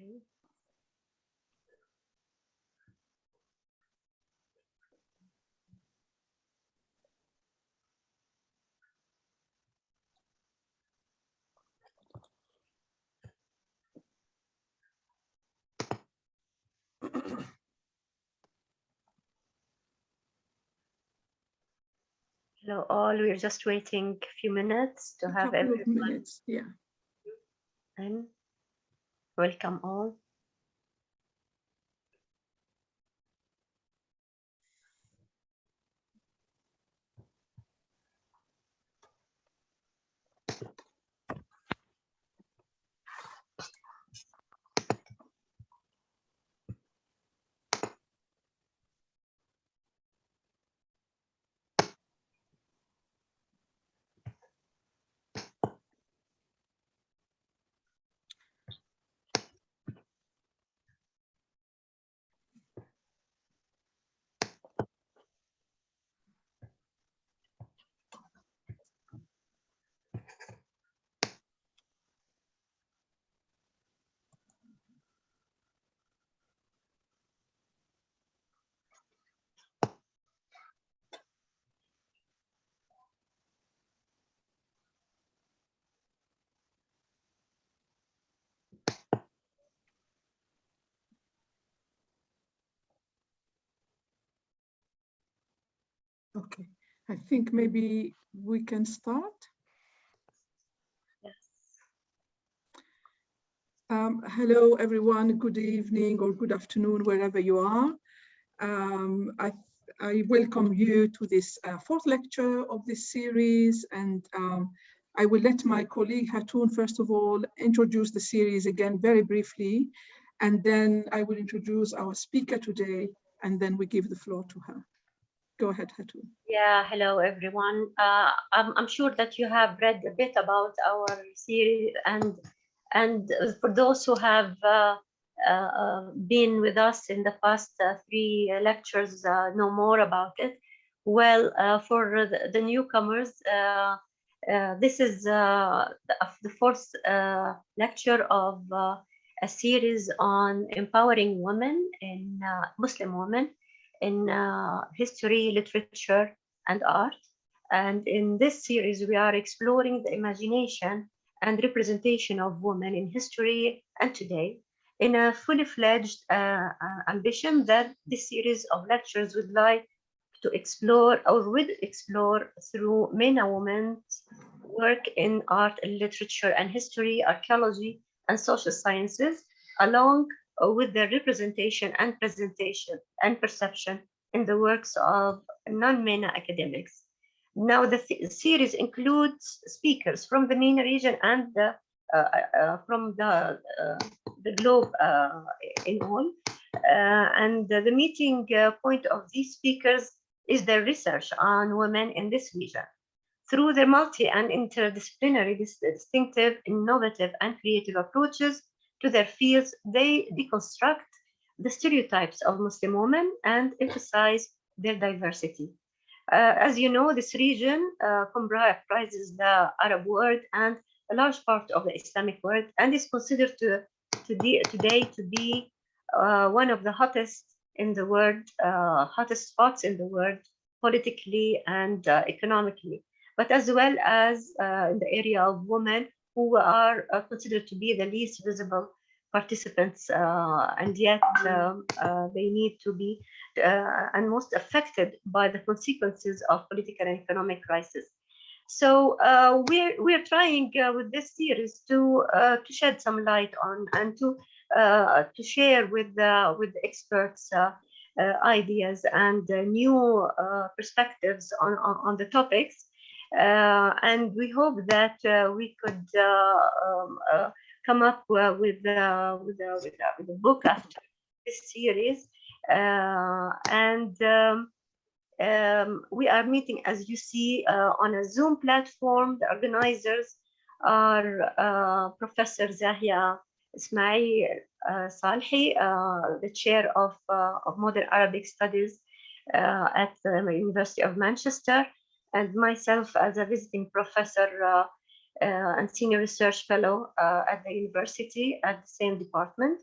Okay. Hello all, we're just waiting a few minutes to have couple of everyone minutes, yeah. in. Welcome all. Okay, I think maybe we can start. Yes. Hello, everyone. Good evening or good afternoon, wherever you are. I welcome you to this fourth lecture of this series, and I will let my colleague Hatoun, first of all, introduce the series again very briefly, and then I will introduce our speaker today, and then we give the floor to her. Go ahead, Hatoun. Yeah, hello everyone. I'm sure that you have read a bit about our series, and for those who have been with us in the past three lectures, know more about it. Well, for the newcomers, this is the fourth lecture of a series on empowering women in Muslim women in history, literature, and art. And in this series, we are exploring the imagination and representation of women in history and today in a fully fledged ambition that this series of lectures would like to explore or would explore through men and women's work in art and literature and history, archaeology, and social sciences, along with their representation and presentation and perception in the works of non-MENA academics. Now, the series includes speakers from the MENA region and from the globe in all. And the meeting point of these speakers is their research on women in this region. Through their multi and interdisciplinary, distinctive, innovative, and creative approaches to their fields, they deconstruct the stereotypes of Muslim women and emphasize their diversity. As you know, this region comprises the Arab world and a large part of the Islamic world, and is considered today to be one of the hottest in the world, hottest spots in the world, politically and economically, but as well as in the area of women who are considered to be the least visible participants, and yet they need to be and most affected by the consequences of political and economic crisis. So we're trying with this series to shed some light on and to share with the experts ideas and new perspectives on the topics. And we hope that we could come up with a book after this series. We are meeting, as you see, on a Zoom platform. The organizers are Professor Zahia Ismail Salhi, the chair of Modern Arabic Studies at the University of Manchester, and myself as a visiting professor and senior research fellow at the university at the same department.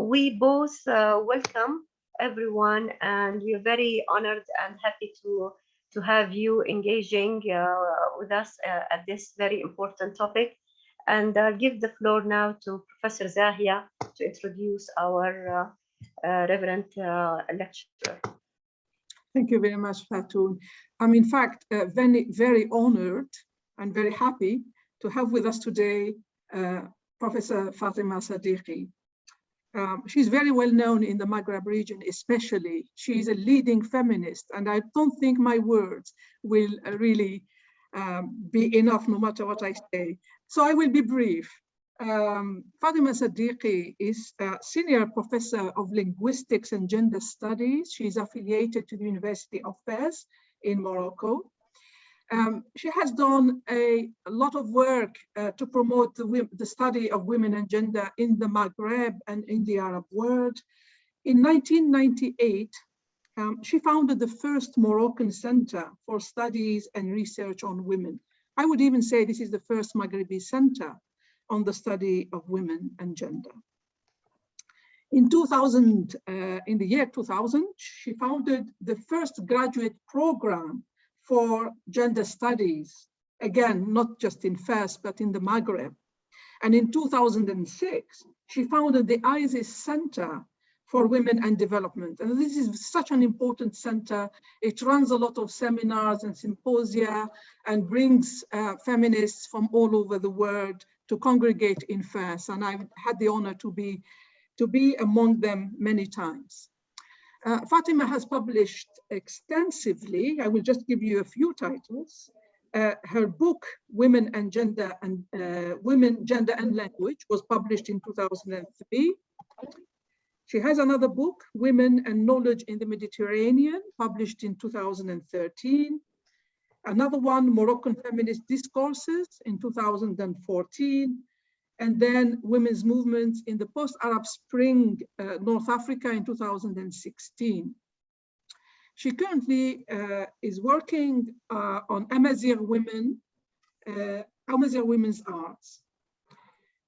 We both welcome everyone, and we are very honored and happy to have you engaging with us at this very important topic. And I'll give the floor now to Professor Zahia to introduce our Reverend lecturer. Thank you very much, Fatoon. I'm in fact very, very honored and very happy to have with us today Professor Fatima Siddiqi. She's very well known in the Maghreb region, especially. She's a leading feminist, and I don't think my words will really be enough no matter what I say. So I will be brief. Fatima Siddiqi is a senior professor of linguistics and gender studies. She's affiliated to the University of Fez in Morocco. She has done a lot of work to promote the study of women and gender in the Maghreb and in the Arab world. In 1998, she founded the first Moroccan Center for Studies and Research on Women. I would even say this is the first Maghrebi center on the study of women and gender. In the year 2000, she founded the first graduate program for gender studies, again, not just in Fez, but in the Maghreb. And in 2006, she founded the ISIS Center for Women and Development. And this is such an important center. It runs a lot of seminars and symposia and brings feminists from all over the world to congregate in Fez. And I've had the honor to be among them many times. Fatima has published extensively. I will just give you a few titles. Her book, Women, Gender and Language, was published in 2003. She has another book, Women and Knowledge in the Mediterranean, published in 2013. Another one, Moroccan Feminist Discourses in 2014. And then Women's Movements in the Post-Arab Spring, North Africa in 2016. She currently is working on Amazigh women's arts.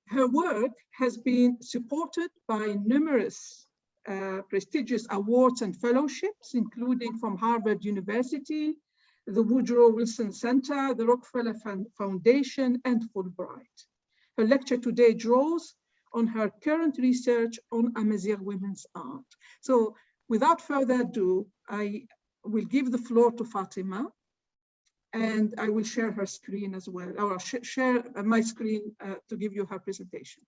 Her work has been supported by numerous prestigious awards and fellowships, including from Harvard University, the Woodrow Wilson Center, the Rockefeller Foundation, and Fulbright. Her lecture today draws on her current research on Amazigh women's art. So without further ado, I will give the floor to Fatima, and I will share her screen as well, or share my screen to give you her presentation.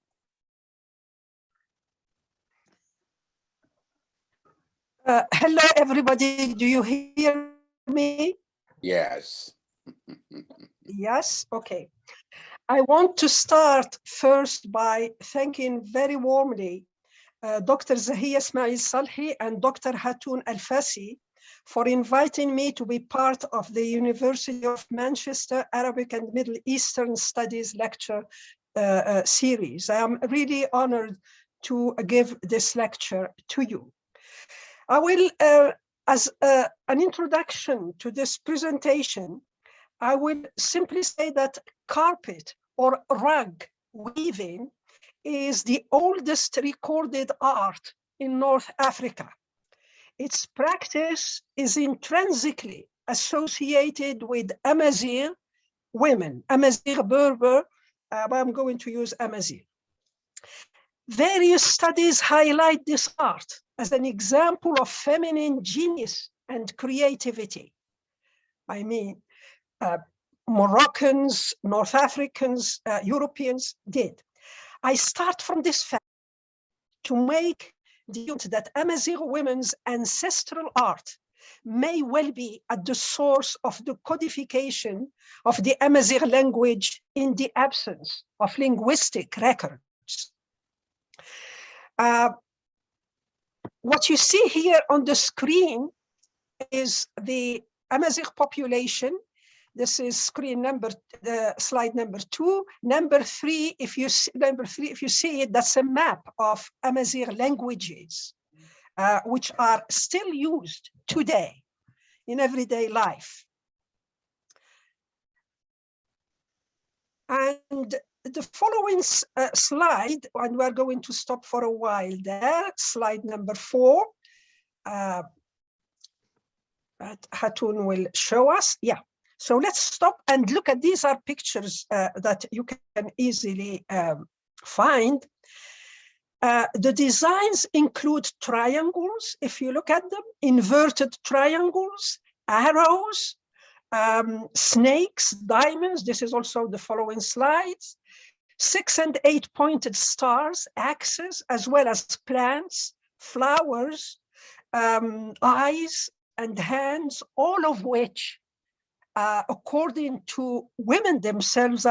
Hello, everybody. Do you hear me? Yes. Yes, okay. I want to start first by thanking very warmly Dr. Zahia Ismail Salhi and Dr. Hatoun Al-Fassi for inviting me to be part of the University of Manchester Arabic and Middle Eastern Studies lecture series. I am really honored to give this lecture to you. I will, as an introduction to this presentation, I will simply say that carpet or rug weaving is the oldest recorded art in North Africa. Its practice is intrinsically associated with Amazigh women, Amazigh Berber, but I'm going to use Amazigh. Various studies highlight this art as an example of feminine genius and creativity. I mean, Moroccans, North Africans, Europeans did. I start from this fact to make the point that Amazigh women's ancestral art may well be at the source of the codification of the Amazigh language in the absence of linguistic records. What you see here on the screen is the Amazigh population. This is screen number, slide number 2. Number 3, if you see it, that's a map of Amazigh languages, which are still used today in everyday life. the following slide, and we're going to stop for a while there, slide number 4. Hatun will show us. Yeah. So let's stop and look at, these are pictures that you can easily find. The designs include triangles, if you look at them, inverted triangles, arrows, snakes, diamonds. This is also the following slides. 6 and 8 pointed stars, axes, as well as plants, flowers, eyes and hands, all of which, according to women themselves,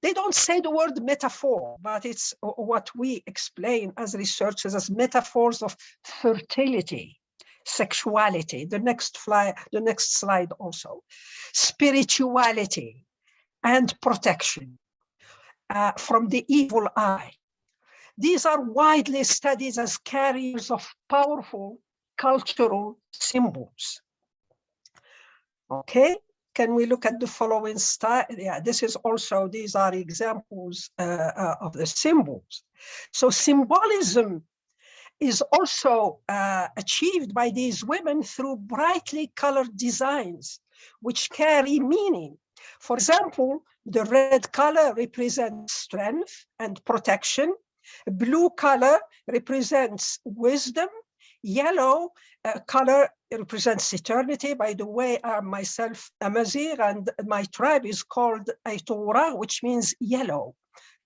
they don't say the word metaphor, but it's what we explain as researchers as metaphors of fertility, sexuality, the next slide also, spirituality, and protection from the evil eye. These are widely studied as carriers of powerful cultural symbols. Okay, can we look at the following style? Yeah, this is also, these are examples of the symbols. So symbolism is also achieved by these women through brightly colored designs, which carry meaning. For example, the red color represents strength and protection. Blue color represents wisdom. Yellow color represents eternity. By the way, I'm myself Amazigh, and my tribe is called Aitora, which means yellow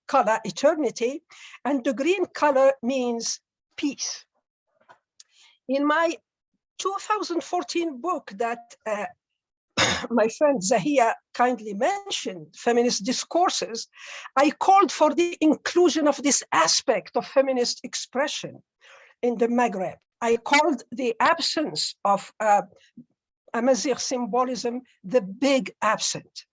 color, eternity. And the green color means peace. In my 2014 book that my friend Zahia kindly mentioned, Feminist Discourses, I called for the inclusion of this aspect of feminist expression in the Maghreb. I called the absence of Amazigh symbolism the big absent.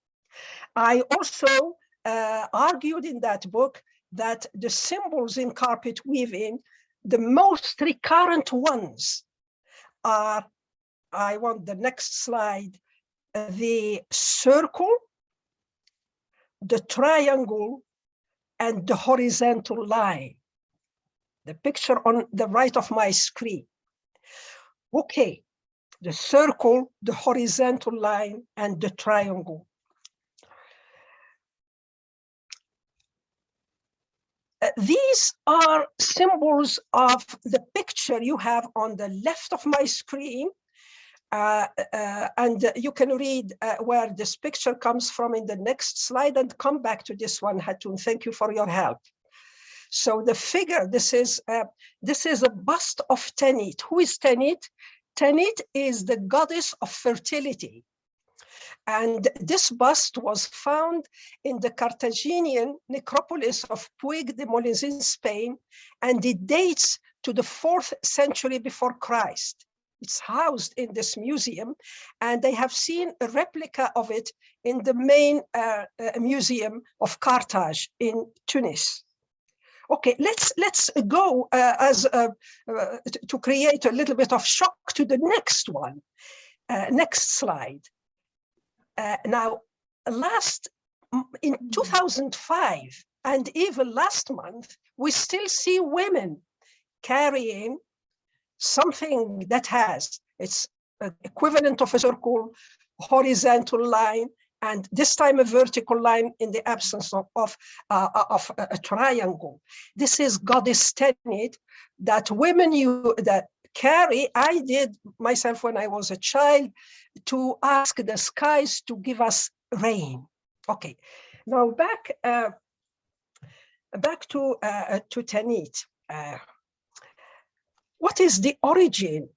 I also argued in that book that the symbols in carpet weaving, the most recurrent ones are, I want the next slide, the circle, the triangle, and the horizontal line. The picture on the right of my screen. Okay, the circle, the horizontal line, and the triangle. These are symbols of the picture you have on the left of my screen. And you can read where this picture comes from in the next slide, and come back to this one, Hatun. Thank you for your help. So the figure, this is a bust of Tanit. Who is Tanit? Tanit is the goddess of fertility. And this bust was found in the Carthaginian necropolis of Puig de Molins in Spain, and it dates to the 4th century before Christ. It's housed in this museum, and they have seen a replica of it in the main museum of Carthage in Tunis. Okay, let's go to create a little bit of shock to the next one. Next slide. Now, in 2005, and even last month, we still see women carrying something that has its equivalent of a circle, horizontal line, and this time a vertical line in the absence of a triangle. This is goddess Tanit that women that carry. I did myself when I was a child to ask the skies to give us rain. Okay, now back to Tanit. What is the origin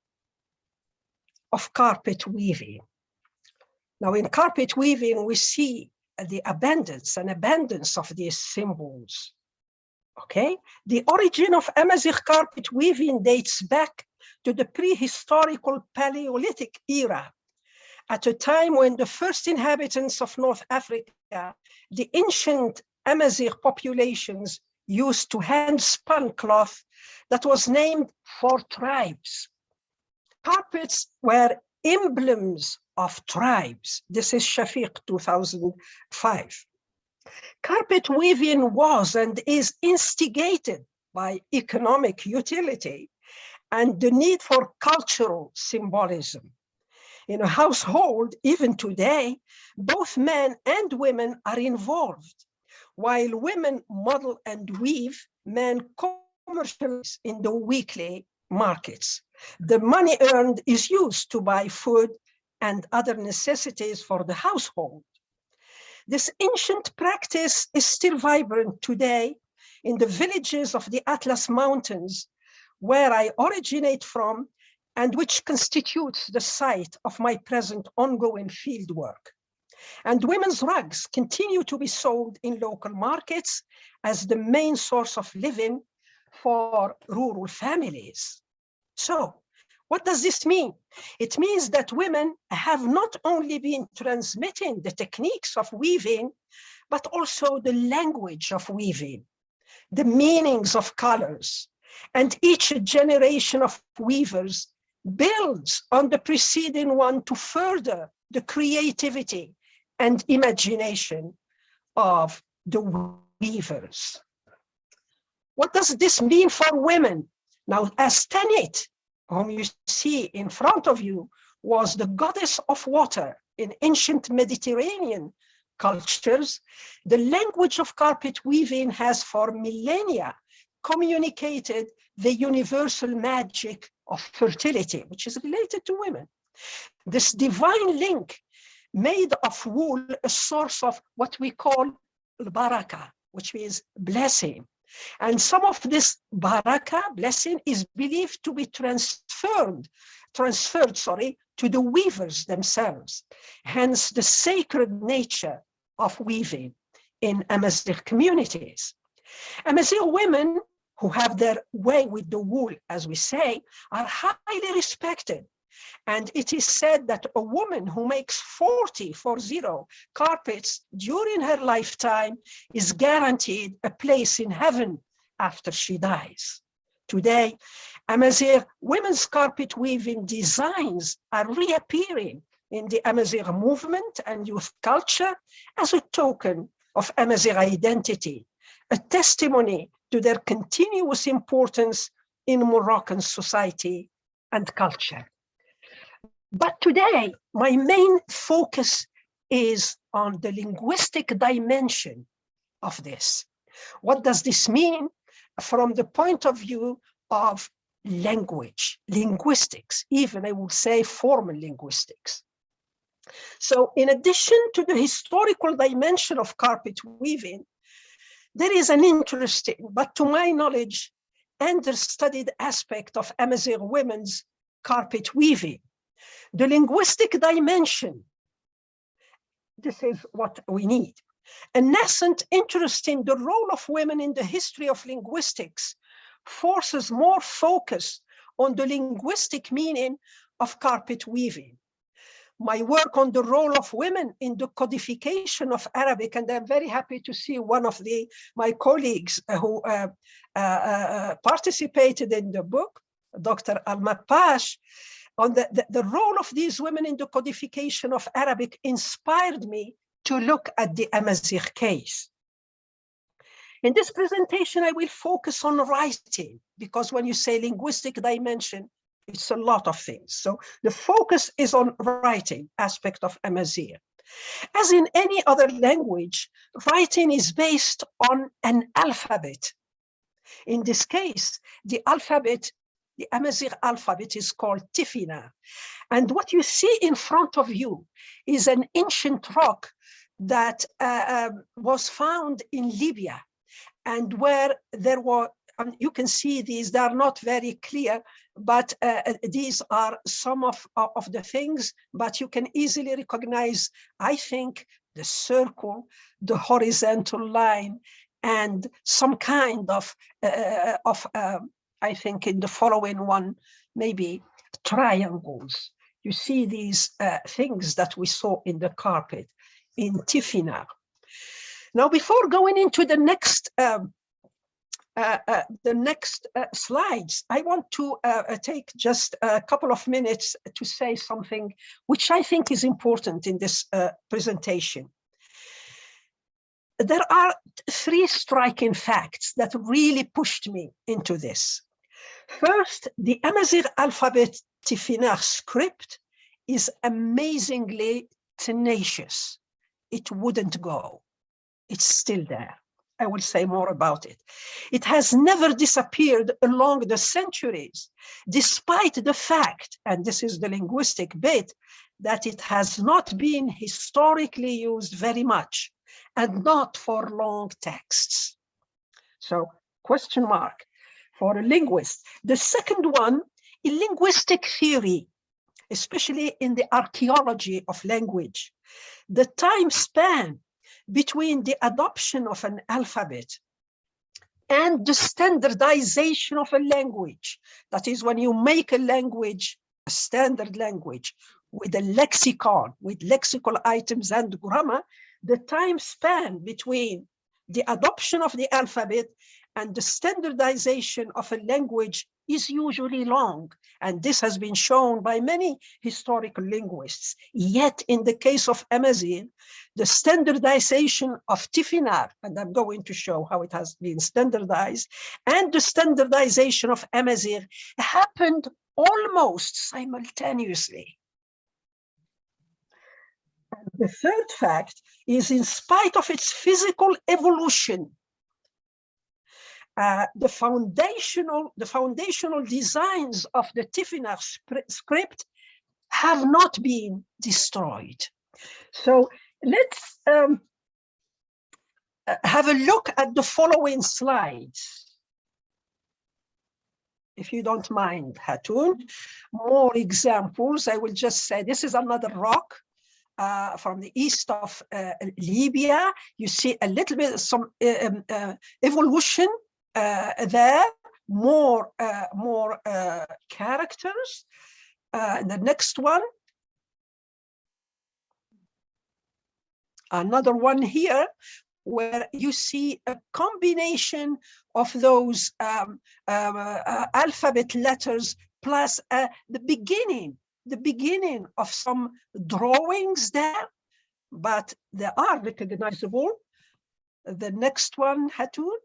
of carpet weaving? Now, in carpet weaving, we see the abundance of these symbols. Okay, the origin of Amazigh carpet weaving dates back to the prehistorical Paleolithic era, at a time when the first inhabitants of North Africa, the ancient Amazigh populations, used to hand-spun cloth that was named for tribes. Carpets were emblems of tribes. This is Shafiq 2005. Carpet weaving was and is instigated by economic utility and the need for cultural symbolism. In a household, even today, both men and women are involved. While women model and weave, men commercialize in the weekly markets. The money earned is used to buy food and other necessities for the household. This ancient practice is still vibrant today in the villages of the Atlas Mountains, where I originate from and which constitutes the site of my present ongoing fieldwork. And women's rugs continue to be sold in local markets as the main source of living for rural families. So, what does this mean? It means that women have not only been transmitting the techniques of weaving, but also the language of weaving, the meanings of colors, and each generation of weavers builds on the preceding one to further the creativity and imagination of the weavers. What does this mean for women? Now, as Tanit, whom you see in front of you, was the goddess of water in ancient Mediterranean cultures, the language of carpet weaving has for millennia communicated the universal magic of fertility, which is related to women. This divine link made of wool a source of what we call baraka, which means blessing. And some of this baraka, blessing, is believed to be transferred to the weavers themselves. Hence the sacred nature of weaving in Amazigh communities. Amazigh women who have their way with the wool, as we say, are highly respected. And it is said that a woman who makes 40 carpets during her lifetime is guaranteed a place in heaven after she dies. Today, Amazigh women's carpet weaving designs are reappearing in the Amazigh movement and youth culture as a token of Amazigh identity, a testimony to their continuous importance in Moroccan society and culture. But today, my main focus is on the linguistic dimension of this. What does this mean from the point of view of language, linguistics, even I would say formal linguistics? So in addition to the historical dimension of carpet weaving, there is an interesting, but to my knowledge, understudied aspect of Amazigh women's carpet weaving. The linguistic dimension, this is what we need. A nascent interest in the role of women in the history of linguistics forces more focus on the linguistic meaning of carpet weaving. My work on the role of women in the codification of Arabic, and I'm very happy to see one of my colleagues who participated in the book, Dr. Al-Mapash, on the role of these women in the codification of Arabic inspired me to look at the Amazigh case. In this presentation, I will focus on writing, because when you say linguistic dimension, it's a lot of things. So the focus is on writing aspect of Amazigh. As in any other language, writing is based on an alphabet. In this case, the alphabet, the Amazigh alphabet is called Tifina. And what you see in front of you is an ancient rock that was found in Libya, and where there were, you can see these, they are not very clear, but these are some of the things, but you can easily recognize, I think, the circle, the horizontal line, and some kind of I think in the following one, maybe triangles. You see these things that we saw in the carpet in Tifina. Now, before going into the next slides, I want to take just a couple of minutes to say something which I think is important in this presentation. there are three striking facts that really pushed me into this. First, the Amazigh alphabet Tifinagh script is amazingly tenacious. It wouldn't go. It's still there. I will say more about it. It has never disappeared along the centuries, despite the fact, and this is the linguistic bit, that it has not been historically used very much and not for long texts. So, question mark for a linguist. The second one, in linguistic theory, especially in the archaeology of language, the time span between the adoption of an alphabet and the standardization of a language, that is when you make a language, a standard language, with a lexicon, with lexical items and grammar, the time span between the adoption of the alphabet and the standardization of a language is usually long. And this has been shown by many historical linguists. Yet in the case of Amazigh, the standardization of Tifinagh, and I'm going to show how it has been standardized, and the standardization of Amazigh happened almost simultaneously. And the third fact is, in spite of its physical evolution, the foundational designs of the Tifinagh script have not been destroyed. So let's have a look at the following slides. If you don't mind, Hatun, more examples. I will just say this is another rock from the east of Libya. You see a little bit some evolution there, more characters. The next one, another one here, where you see a combination of those alphabet letters plus the beginning of some drawings there, but they are recognizable. The next one, Hatun.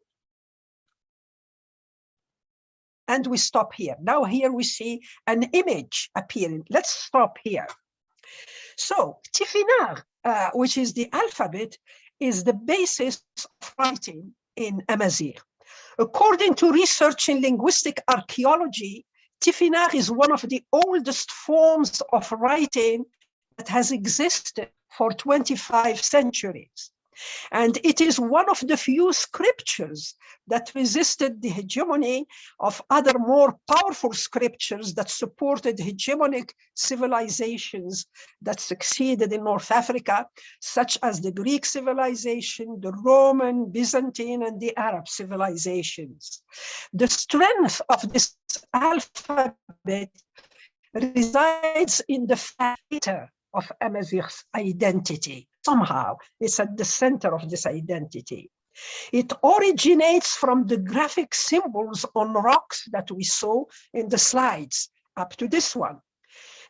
And we stop here. Now here we see an image appearing. Let's stop here. So Tifinagh, which is the alphabet, is the basis of writing in Amazigh. According to research in linguistic archaeology, Tifinagh is one of the oldest forms of writing that has existed for 25 centuries. And it is one of the few scriptures that resisted the hegemony of other more powerful scriptures that supported hegemonic civilizations that succeeded in North Africa, such as the Greek civilization, the Roman, Byzantine, and the Arab civilizations. The strength of this alphabet resides in the factor of Amazigh's identity. Somehow, it's at the center of this identity. It originates from the graphic symbols on rocks that we saw in the slides, up to this one.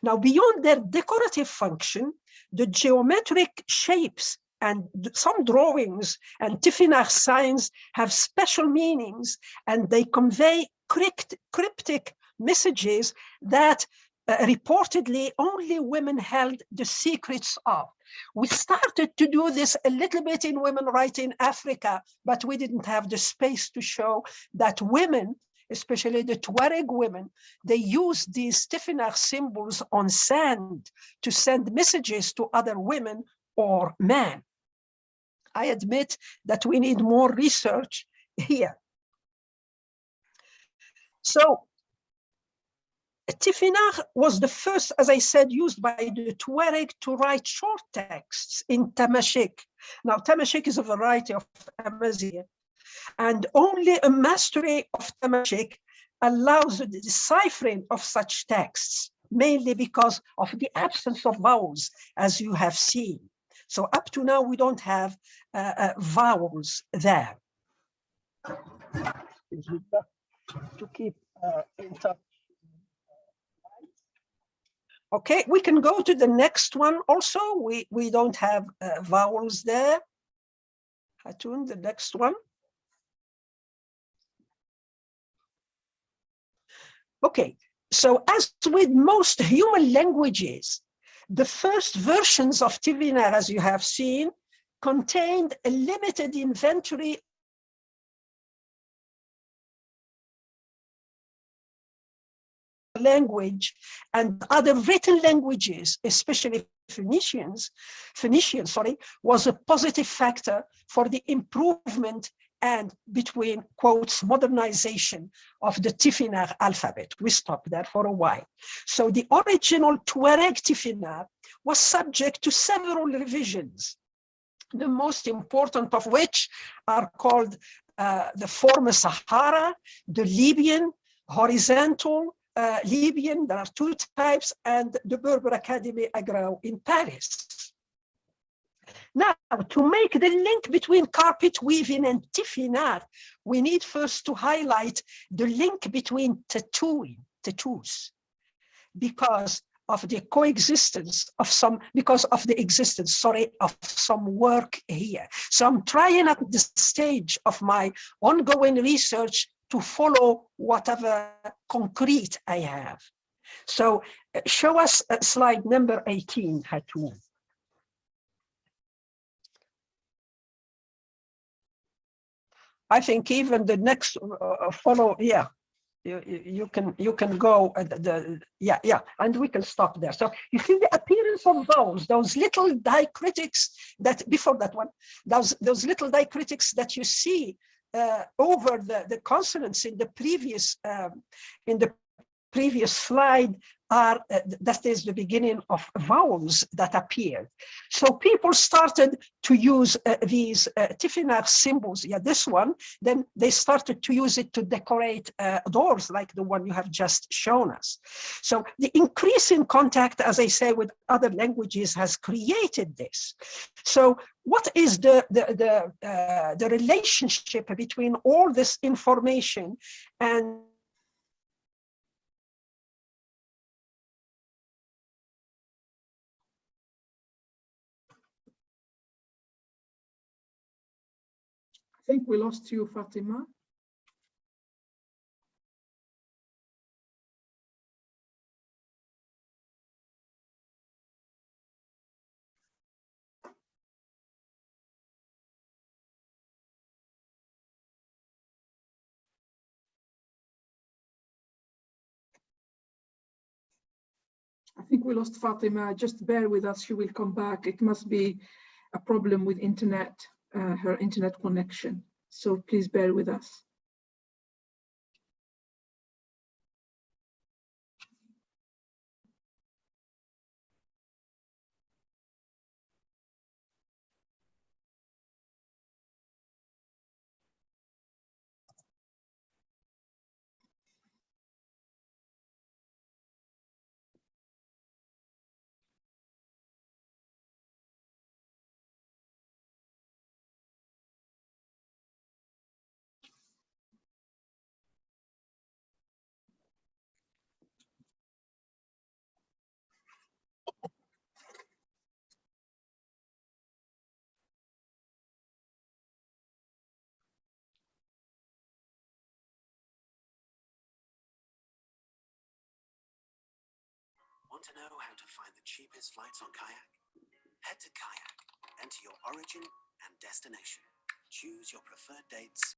Now, beyond their decorative function, the geometric shapes and some drawings and Tifinagh signs have special meanings, and they convey cryptic messages that reportedly only women held the secrets of. We started to do this a little bit in Women Writing Africa, but we didn't have the space to show that women, especially the Tuareg women, they used these Tifinagh symbols on sand to send messages to other women or men. I admit that we need more research here. So Tifinagh was the first, as I said, used by the Tuareg to write short texts in Tamashek. Now, Tamashek is a variety of Amazigh, and only a mastery of Tamashek allows the deciphering of such texts, mainly because of the absence of vowels, as you have seen. So up to now, we don't have vowels there. To keep in touch. Okay, we can go to the next one also. We don't have vowels there. Hatun, the next one. Okay, so as with most human languages, the first versions of Tifinagh, as you have seen, contained a limited inventory language and other written languages, especially Phoenician, was a positive factor for the improvement and between quotes modernization of the Tifinagh alphabet. We stopped there for a while. So the original Tuareg Tifinagh was subject to several revisions, the most important of which are called the former Sahara, the Libyan, horizontal, Libyan, there are two types, and the Berber Academy Agra in Paris. Now, to make the link between carpet weaving and Tifinagh, we need first to highlight the link between tattoos, because of the coexistence of some, of some work here. So I'm trying at the stage of my ongoing research to follow whatever concrete I have. So show us slide number 18, Hatun. I think even the next follow, yeah. You can go and we can stop there. So you see the appearance of those little diacritics that before that one, those little diacritics that you see over the consonants in the previous slide are that is the beginning of vowels that appeared. So people started to use these Tifinagh symbols, this one, then they started to use it to decorate doors like the one you have just shown us. So the increase in contact, as I say, with other languages has created this. So what is the relationship between all this information and I think we lost you, Fatima. I think we lost Fatima. Just bear with us. She will come back. It must be a problem with internet, her internet connection. So please bear with us. Want to know how to find the cheapest flights on Kayak? Head to Kayak, enter your origin and destination. Choose your preferred dates.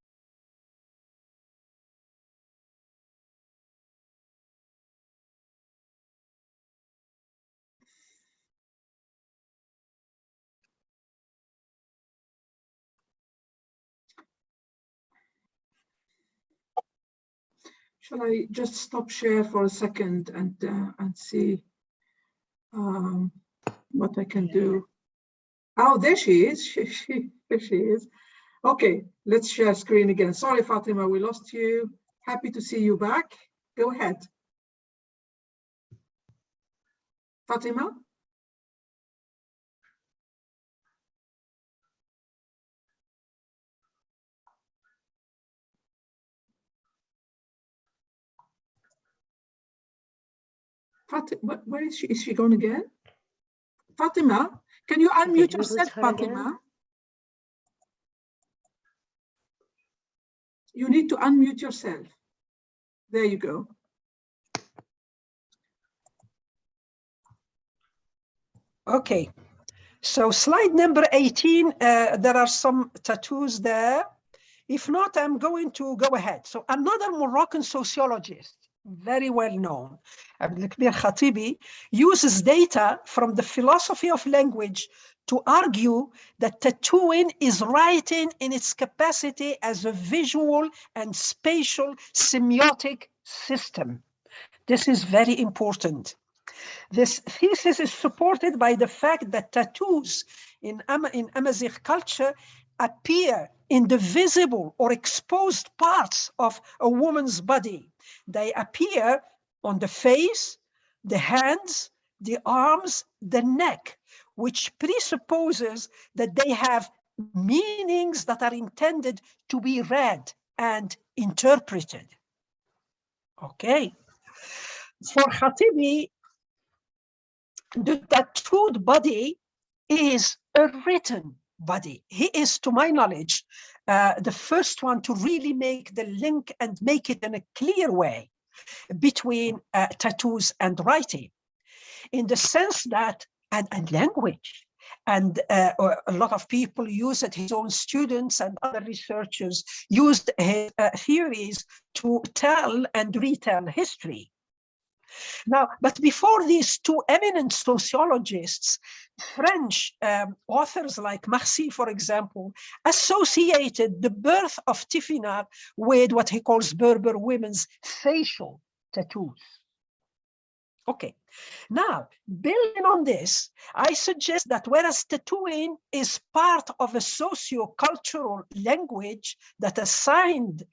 Shall I just stop share for a second and see what I can do? Oh, there she is. There she is. Okay, let's share screen again. Sorry, Fatima, we lost you. Happy to see you back. Go ahead. Fatima? Fatima, where is she? Is she gone again? Fatima, can you unmute yourself, Fatima? You need to unmute yourself. There you go. Okay, so slide number 18, there are some tattoos there. If not, I'm going to go ahead. So another Moroccan sociologist, very well known, Abdelkbir Khatibi, uses data from the philosophy of language to argue that tattooing is writing in its capacity as a visual and spatial semiotic system. This is very important. This thesis is supported by the fact that tattoos in Amazigh culture appear in the visible or exposed parts of a woman's body. They appear on the face, the hands, the arms, the neck, which presupposes that they have meanings that are intended to be read and interpreted. Okay. For Khatibi, the tattooed body is a written body. He is, to my knowledge, the first one to really make the link and make it in a clear way between tattoos and writing, in the sense that, and language. And a lot of people use it, his own students and other researchers used his theories to tell and retell history. Now, but before these two eminent sociologists, French authors like Marcy, for example, associated the birth of Tifinagh with what he calls Berber women's facial tattoos. Okay, now, building on this, I suggest that whereas tattooing is part of a socio-cultural language that assigned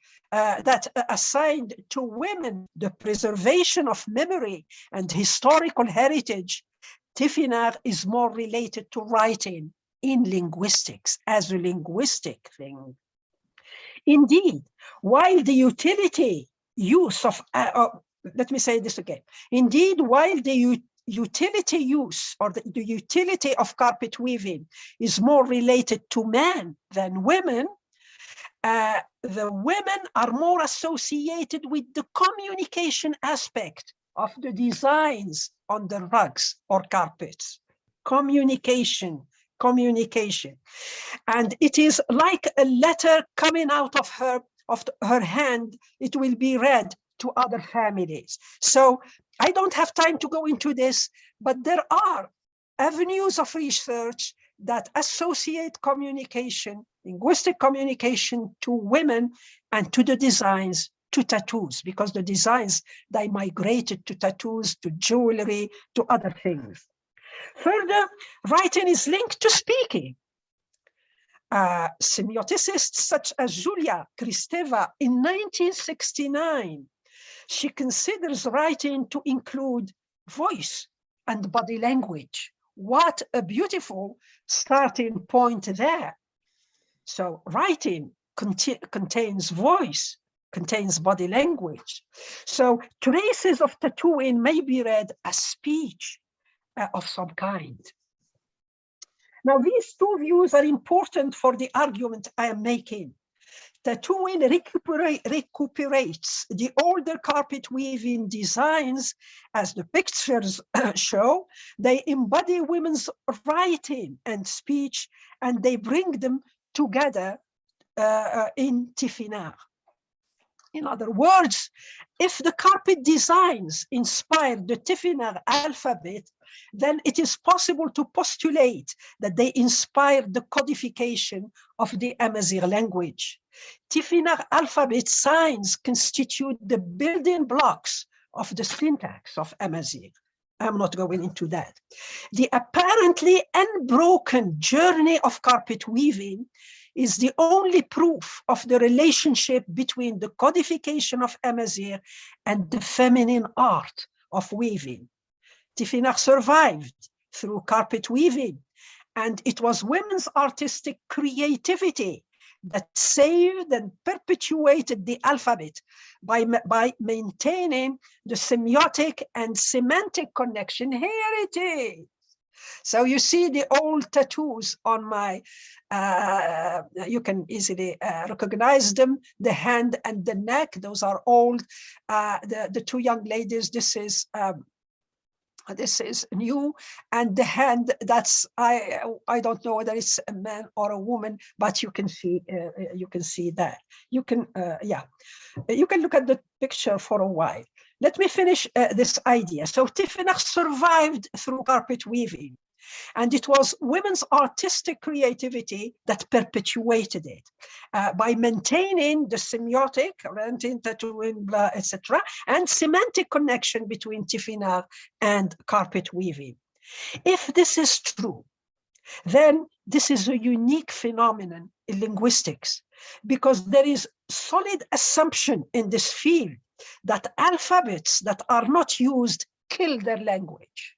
to women the preservation of memory and historical heritage, Tifinagh is more related to writing in linguistics as a linguistic thing. Indeed, while the utility use of let me say this again. Indeed, while the utility use or the utility of carpet weaving is more related to men than women, the women are more associated with the communication aspect of the designs on the rugs or carpets. Communication. And it is like a letter coming out of her hand. It will be read to other families. So I don't have time to go into this, but there are avenues of research that associate communication, linguistic communication, to women and to the designs, to tattoos, because the designs, they migrated to tattoos, to jewelry, to other things. Further, writing is linked to speaking. Semioticists such as Julia Kristeva in 1969, she considers writing to include voice and body language. What a beautiful starting point there. So writing contains voice, contains body language. So traces of tattooing may be read as speech of some kind. Now, these two views are important for the argument I am making. Tattooing recuperates the older carpet weaving designs, as the pictures show. They embody women's writing and speech, and they bring them together in Tifinagh. In other words, if the carpet designs inspired the Tifinagh alphabet, then it is possible to postulate that they inspired the codification of the Amazigh language. Tifinagh alphabet signs constitute the building blocks of the syntax of Amazigh. I'm not going into that. The apparently unbroken journey of carpet weaving is the only proof of the relationship between the codification of Amazigh and the feminine art of weaving. Tifinagh survived through carpet weaving, and it was women's artistic creativity that saved and perpetuated the alphabet by maintaining the semiotic and semantic connection. Here it is. So you see the old tattoos on my, you can easily recognize them, the hand and the neck, those are old. The two young ladies, this is new, and the hand, that's I don't know whether it's a man or a woman, but you can see that. You can you can look at the picture for a while. Let me finish this idea. So Tifinagh survived through carpet weaving, and it was women's artistic creativity that perpetuated it by maintaining the semiotic, renting, tattooing, etc., and semantic connection between Tifinagh and carpet weaving. If this is true, then this is a unique phenomenon in linguistics, because there is solid assumption in this field that alphabets that are not used kill their language.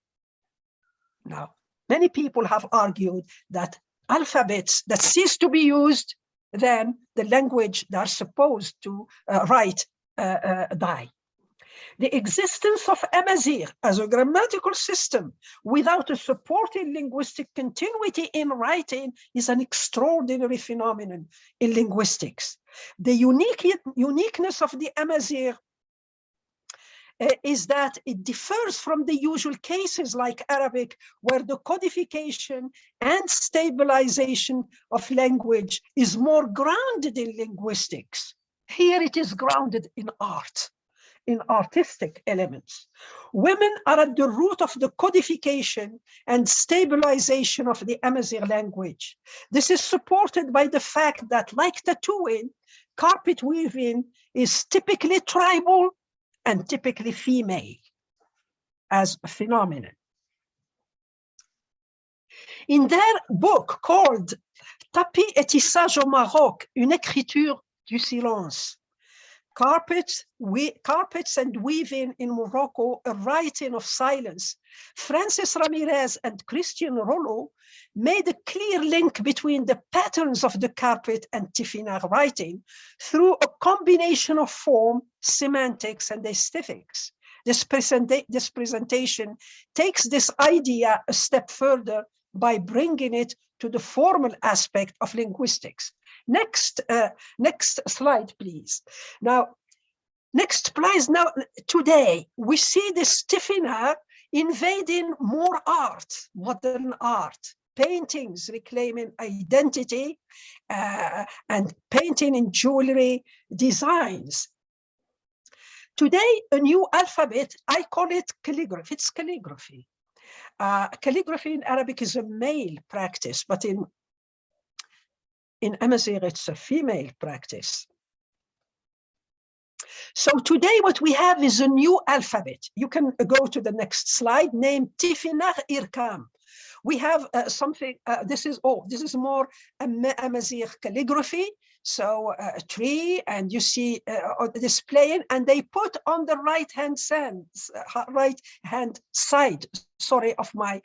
Now, many people have argued that alphabets that cease to be used, then the language they're supposed to write die. The existence of Amazigh as a grammatical system without a supporting linguistic continuity in writing is an extraordinary phenomenon in linguistics. The uniqueness of the Amazigh is that it differs from the usual cases like Arabic, where the codification and stabilization of language is more grounded in linguistics. Here it is grounded in art, in artistic elements. Women are at the root of the codification and stabilization of the Amazigh language. This is supported by the fact that, like tattooing, carpet weaving is typically tribal and typically female as a phenomenon. In their book called Tapis et tissage au Maroc, une écriture du silence, Carpets and Weaving in Morocco, a writing of silence, Francis Ramirez and Christian Rollo made a clear link between the patterns of the carpet and Tifinagh writing through a combination of form, semantics, and aesthetics. This presentation takes this idea a step further by bringing it to the formal aspect of linguistics. Next slide, please. Now, today, we see this Tifinagh invading more art, modern art, paintings reclaiming identity, and painting in jewelry designs. Today, a new alphabet, I call it calligraphy. It's calligraphy. Calligraphy in Arabic is a male practice, but in Amazigh, it's a female practice. So today what we have is a new alphabet. You can go to the next slide, named Tifinagh Irkam. We have something, this is more Amazigh calligraphy. So a tree, and you see displaying, and they put on the right-hand side, sorry, of my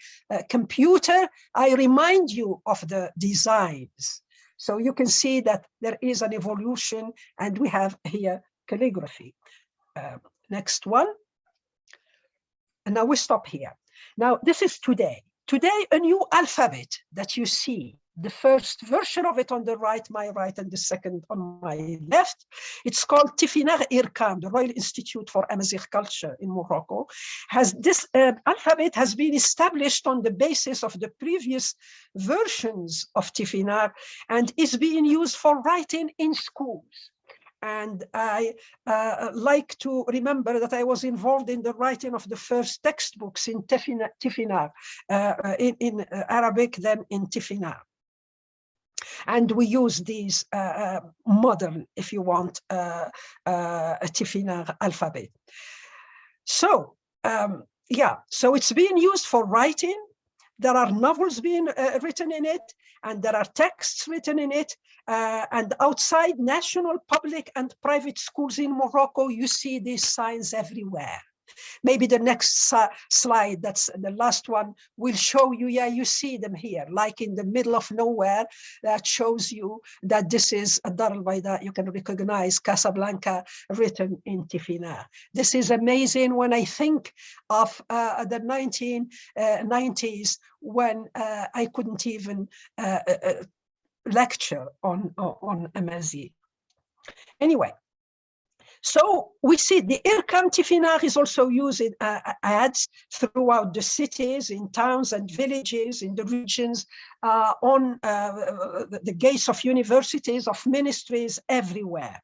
computer, I remind you of the designs. So you can see that there is an evolution, and we have here calligraphy. Next one. And now we stop here. Now, this is today. Today, a new alphabet that you see, the first version of it on the right, my right, and the second on my left. It's called Tifinagh Irkam, the Royal Institute for Amazigh Culture in Morocco. This alphabet has been established on the basis of the previous versions of Tifinagh and is being used for writing in schools. And I like to remember that I was involved in the writing of the first textbooks in Tifinagh, in Arabic, then in Tifinagh. And we use these modern, if you want, Tifinagh alphabet. So, so it's being used for writing. There are novels being written in it, and there are texts written in it. And outside national, public, and private schools in Morocco, you see these signs everywhere. Maybe the next slide, that's the last one, will show you, yeah, you see them here, like in the middle of nowhere, that shows you that this is Dar al-Bayda. You can recognize Casablanca written in Tifinagh. This is amazing when I think of the 1990s, when I couldn't even lecture on Amazigh. Anyway, so we see the Irkam Tifinagh is also used in ads throughout the cities, in towns and villages, in the regions, on the gates of universities, of ministries, everywhere.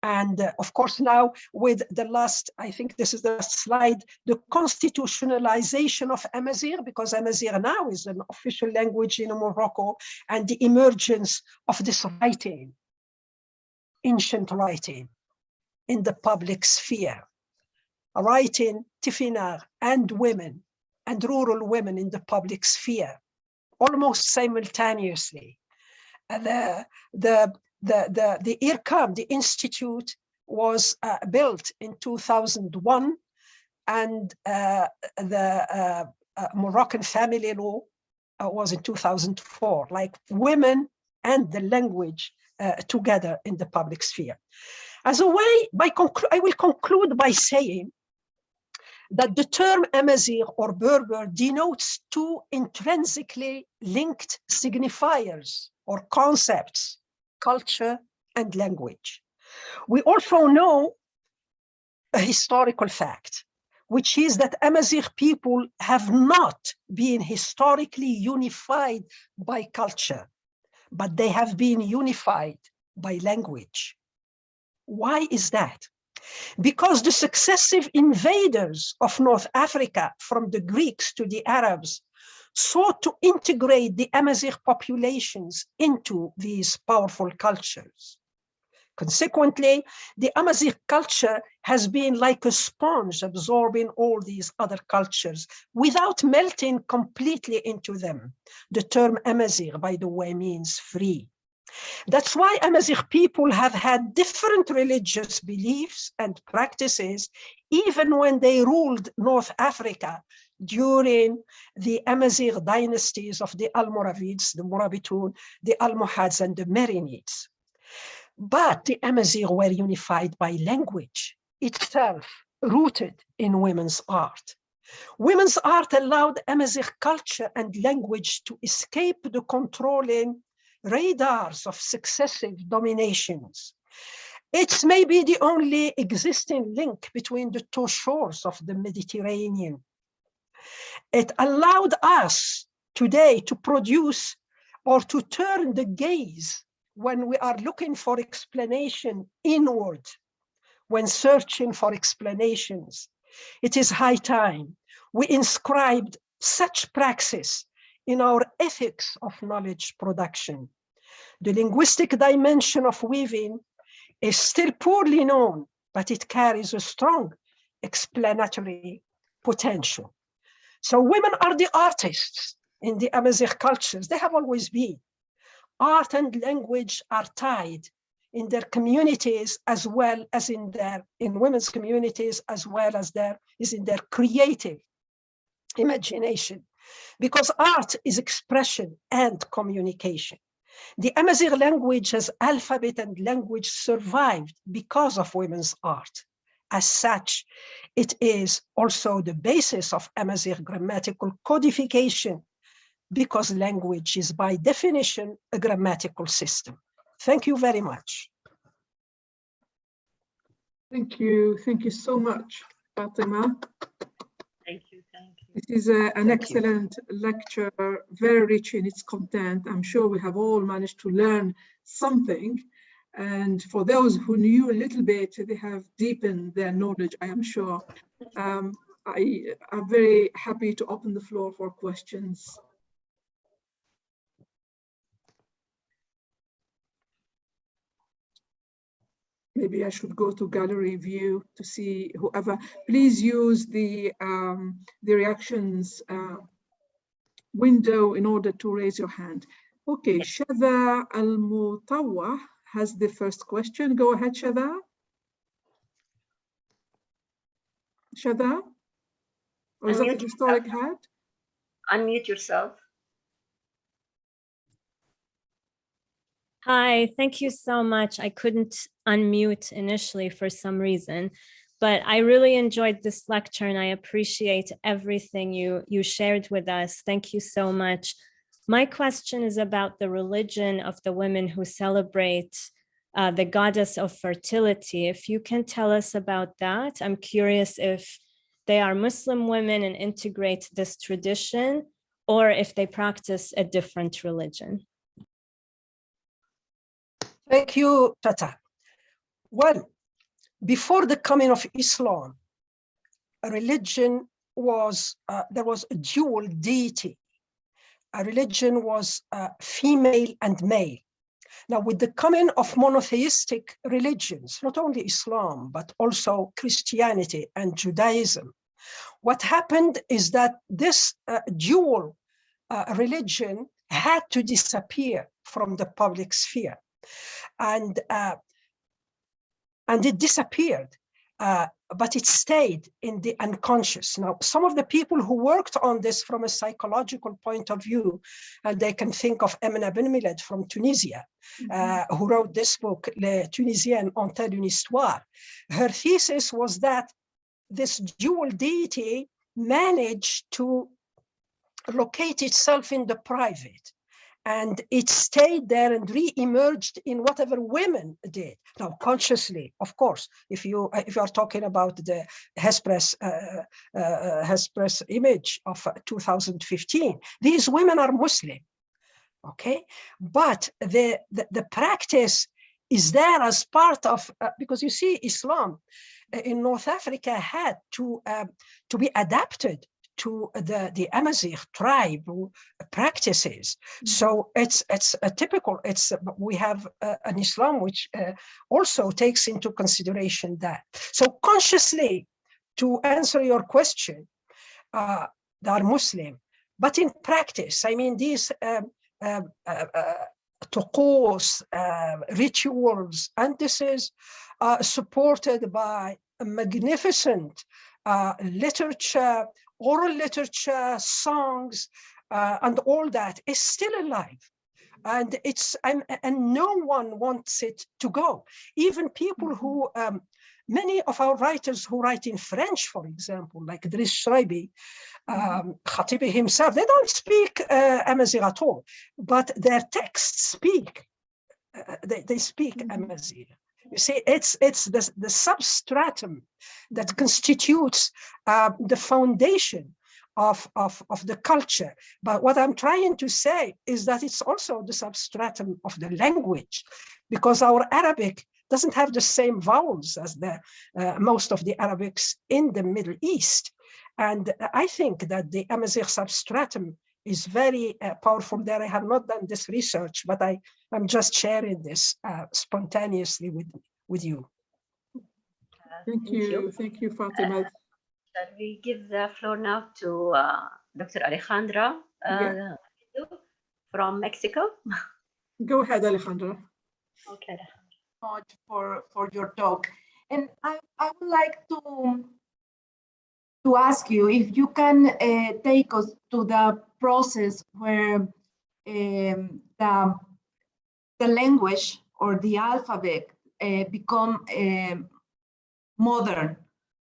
And of course, now with the last, I think this is the slide, the constitutionalization of Amazigh, because Amazigh now is an official language in Morocco, and the emergence of this writing, ancient writing, in the public sphere, writing Tifinagh and women and rural women in the public sphere, almost simultaneously. The IRCAM, the institute, was built in 2001, and the Moroccan family law was in 2004, like women and the language together in the public sphere. As a way, I will conclude by saying that the term Amazigh or Berber denotes two intrinsically linked signifiers or concepts: culture and language. We also know a historical fact, which is that Amazigh people have not been historically unified by culture, but they have been unified by language. Why is that? Because the successive invaders of North Africa, from the Greeks to the Arabs, sought to integrate the Amazigh populations into these powerful cultures. Consequently, the Amazigh culture has been like a sponge absorbing all these other cultures without melting completely into them. The term Amazigh, by the way, means free. That's why Amazigh people have had different religious beliefs and practices, even when they ruled North Africa during the Amazigh dynasties of the Almoravids, the Morabitun, the Almohads, and the Marinids. But the Amazigh were unified by language itself, rooted in women's art. Women's art allowed Amazigh culture and language to escape the controlling radars of successive dominations. It's maybe the only existing link between the two shores of the Mediterranean. It allowed us today to produce or to turn the gaze when we are looking for explanation inward, when searching for explanations. It is high time we inscribed such praxis in our ethics of knowledge production. The linguistic dimension of weaving is still poorly known, but it carries a strong explanatory potential. So women are the artists in the Amazigh cultures. They have always been. Art and language are tied in their communities as well as in women's communities, as well as in their creative imagination, because art is expression and communication. The Amazigh language as alphabet and language survived because of women's art. As such, it is also the basis of Amazigh grammatical codification, because language is by definition a grammatical system. Thank you very much. Thank you so much, Fatima. Thank you, thank you. This is an excellent lecture, very rich in its content. I'm sure we have all managed to learn something. And for those who knew a little bit, they have deepened their knowledge, I am sure. I am very happy to open the floor for questions. Maybe I should go to gallery view to see whoever. Please use the reactions window in order to raise your hand. Okay, Shada Al-Mutawah has the first question. Go ahead, Shada. Shada? Or is that Unmute the historic hat? Unmute yourself. Hi, thank you so much. I couldn't unmute initially for some reason, but I really enjoyed this lecture and I appreciate everything you shared with us. Thank you so much. My question is about the religion of the women who celebrate the goddess of fertility. If you can tell us about that, I'm curious if they are Muslim women and integrate this tradition, or if they practice a different religion. Thank you, Tata. Well, before the coming of Islam, a religion was, there was a dual deity. A religion was female and male. Now, with the coming of monotheistic religions, not only Islam, but also Christianity and Judaism, what happened is that this dual religion had to disappear from the public sphere. And it disappeared, but it stayed in the unconscious. Now, some of the people who worked on this from a psychological point of view, and they can think of Emina Ben Milad from Tunisia, who wrote this book, Les Tunisiennes ont-elles une histoire? Her thesis was that this dual deity managed to locate itself in the private, and it stayed there and re-emerged in whatever women did. Now, consciously, of course, if you are talking about the Hespress image of 2015, these women are Muslim, okay? But the practice is there as part of, because you see, Islam in North Africa had to be adapted to the Amazigh tribe practices. So it's a typical, we have an Islam which also takes into consideration that. So consciously, to answer your question, they are Muslim, but in practice, I mean, these tuqus, rituals, and this is supported by a magnificent literature, oral literature, songs, and all that is still alive. And and no one wants it to go. Even people who, many of our writers who write in French, for example, like Driss Schreibi, Khatibi himself, they don't speak Amazigh at all, but their texts speak, they speak Amazigh. You see, it's the substratum that constitutes the foundation of the culture. But what I'm trying to say is that it's also the substratum of the language, because our Arabic doesn't have the same vowels as the most of the Arabics in the Middle East. And I think that the Amazigh substratum is very powerful there. I have not done this research, but I'm just sharing this spontaneously with you. Thank you, Fatima. Shall we give the floor now to Dr. Alejandra from Mexico? Go ahead, Alejandra. Okay. Much for your talk, and I would like to ask you if you can take us to the process where the language or the alphabet become modern,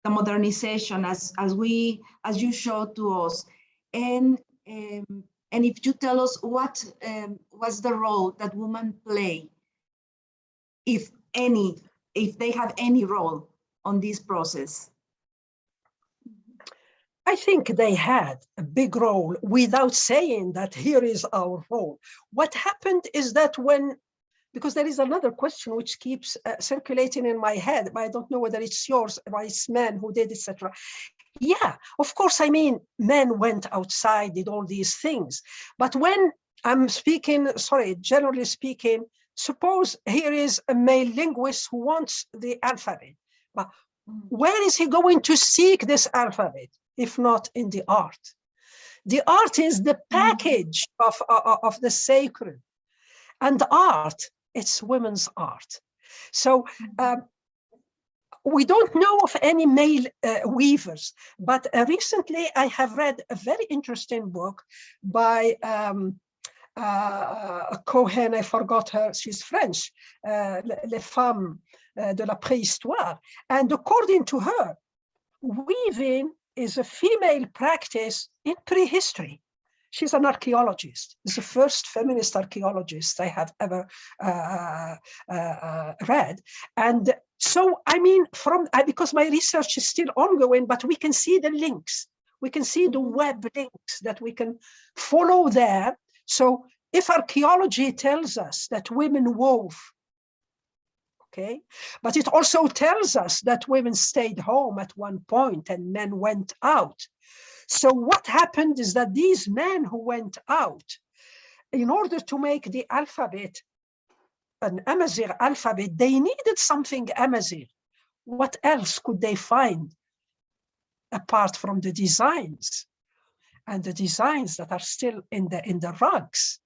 the modernization as you showed to us, and if you tell us what was the role that women play, if they have any role on this process. I think they had a big role without saying that here is our role. What happened is that because there is another question which keeps circulating in my head, but I don't know whether it's yours or it's men who did, etc. Yeah, of course, I mean, men went outside, did all these things. But when I'm speaking, generally speaking, suppose here is a male linguist who wants the alphabet, but where is he going to seek this alphabet if not in the art? The art is the package of the sacred, and art, it's women's art. So we don't know of any male weavers, but recently I have read a very interesting book by Cohen, I forgot her, she's French, Les Femmes de la Préhistoire. And according to her, weaving is a female practice in prehistory. She's an archaeologist. It's the first feminist archaeologist I have ever read. And so, I mean, because my research is still ongoing, but we can see the links. We can see the web links that we can follow there. So if archaeology tells us that women wove, okay, but it also tells us that women stayed home at one point and men went out. So what happened is that these men who went out, in order to make the alphabet, an Amazigh alphabet, they needed something Amazigh. What else could they find apart from the designs? And the designs that are still in the rugs.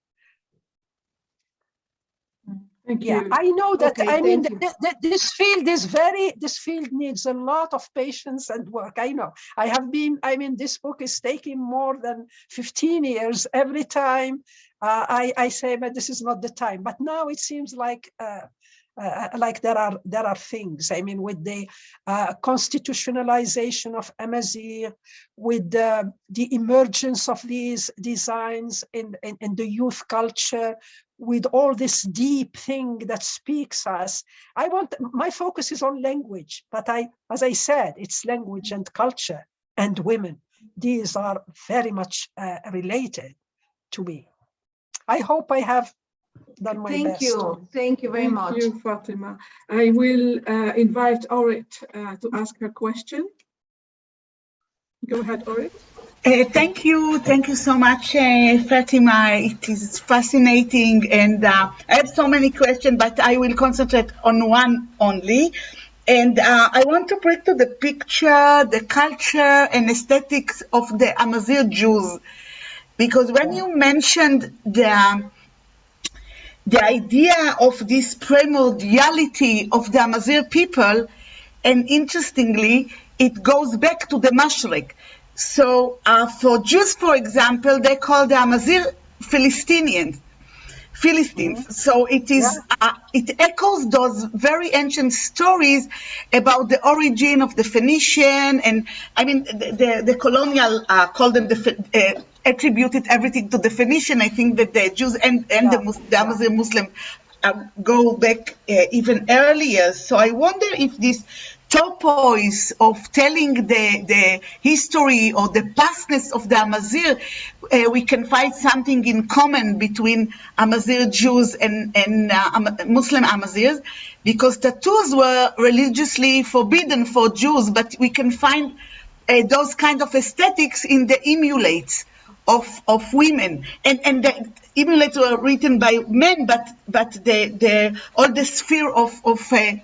Thank Yeah, you. I know that. Okay, I mean, thank you. this field needs a lot of patience and work. I know. This book is taking more than 15 years. Every time I say, but this is not the time. But now it seems like there are things. I mean, with the constitutionalization of Amazigh, with the emergence of these designs in the youth culture, with all this deep thing that speaks us. My focus is on language, but as I said, it's language and culture and women. These are very much related to me. I hope I have done my best. Thank you very much. Thank you, Fatima. I will invite Orit to ask her question. Go ahead, Orit. Thank you so much, Fatima. It is fascinating, and I have so many questions, but I will concentrate on one only. And I want to bring to the picture the culture and aesthetics of the Amazigh Jews, because when you mentioned the idea of this primordiality of the Amazigh people, and interestingly, it goes back to the Mashriq. So for Jews, for example, they call the Amazigh Philistines. So it is, it echoes those very ancient stories about the origin of the Phoenician, and I mean the colonial called them attributed everything to the Phoenician. I think that the Jews and the Amazigh Muslim go back even earlier. So I wonder if this turquoise of telling the history or the pastness of the Amazigh, we can find something in common between Amazigh Jews and Muslim Amazighs, because tattoos were religiously forbidden for Jews, but we can find those kind of aesthetics in the emulates of women, and the emulates were written by men, but all the sphere of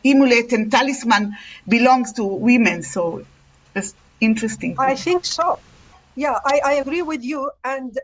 emulate and talisman belongs to women. So it's interesting. I think so. Yeah, I agree with you. And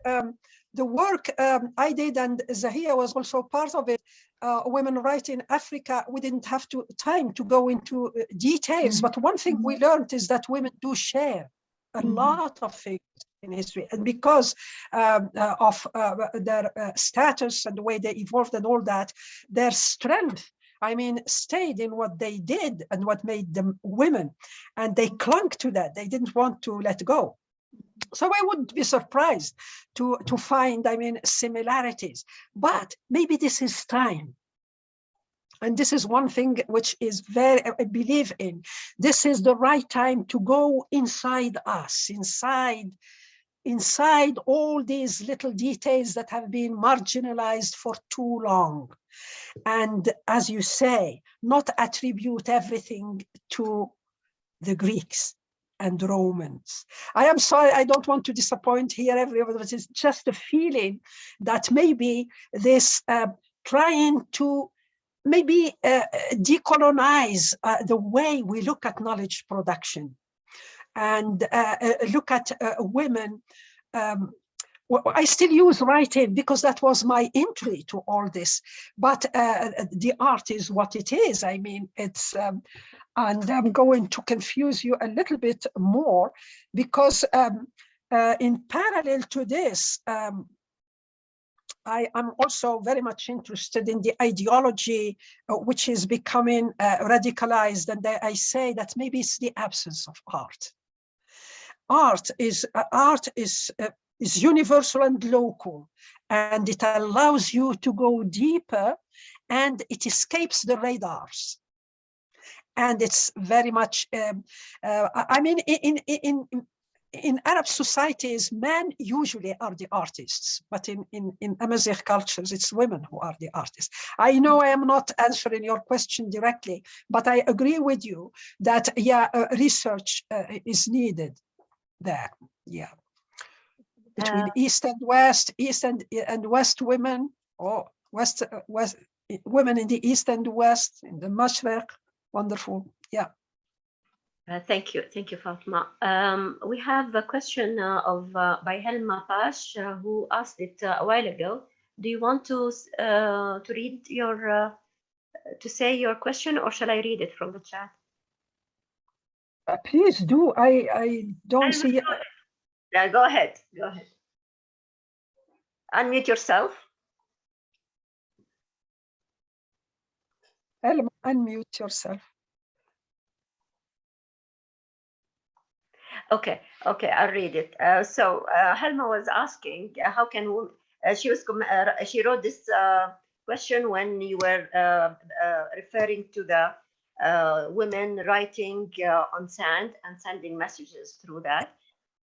the work I did, and Zahia was also part of it, Women Right in Africa, we didn't have time to go into details, but one thing we learned is that women do share a lot of things in history, and because of their status and the way they evolved and all that, their strength, I mean, stayed in what they did and what made them women, and they clung to that. They didn't want to let go. So I wouldn't be surprised to find, I mean, similarities, but maybe this is time. And this is one thing which is I believe in. This is the right time to go inside us, inside all these little details that have been marginalized for too long. And as you say, not attribute everything to the Greeks and Romans. I am sorry, I don't want to disappoint here everyone, but it's just a feeling that maybe this trying to decolonize the way we look at knowledge production and look at women. I still use writing because that was my entry to all this, but the art is what it is. I mean, it's And I'm going to confuse you a little bit more because in parallel to this, I am also very much interested in the ideology which is becoming radicalized. And I say that maybe it's the absence of art. Art is universal and local, and it allows you to go deeper, and it escapes the radars. And it's very much, I mean, in Arab societies, men usually are the artists, but in Amazigh cultures, it's women who are the artists. I know I am not answering your question directly, but I agree with you that, yeah, research is needed there, yeah. Between East and West, East and West women, or West women in the East and West, in the Mashriq. Wonderful, yeah. Thank you, Fatima. We have a question by Helma Pash, who asked it a while ago. Do you want to read your to say your question, or shall I read it from the chat? Please do. I don't see. Yeah, go ahead. Go ahead. Unmute yourself. Helma, unmute yourself. Okay, I'll read it. So Helma was asking, how can women? She wrote this question when you were referring to the women writing on sand and sending messages through that.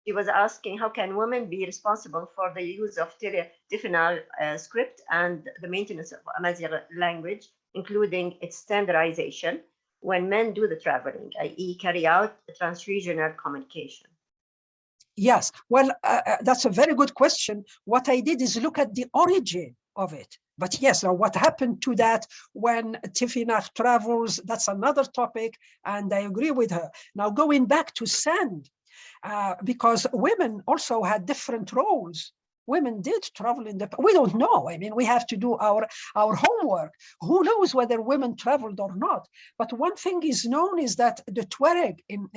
She was asking, how can women be responsible for the use of Tifinagh script and the maintenance of Amazigh language, including its standardization, when men do the traveling, i.e. carry out transregional communication? Yes, well, that's a very good question. What I did is look at the origin of it. But yes, now what happened to that when Tifinagh travels, that's another topic, and I agree with her. Now going back to sand, because women also had different roles. Women did travel in the, we don't know. I mean, we have to do our homework. Who knows whether women traveled or not? But one thing is known is that the Tuareg in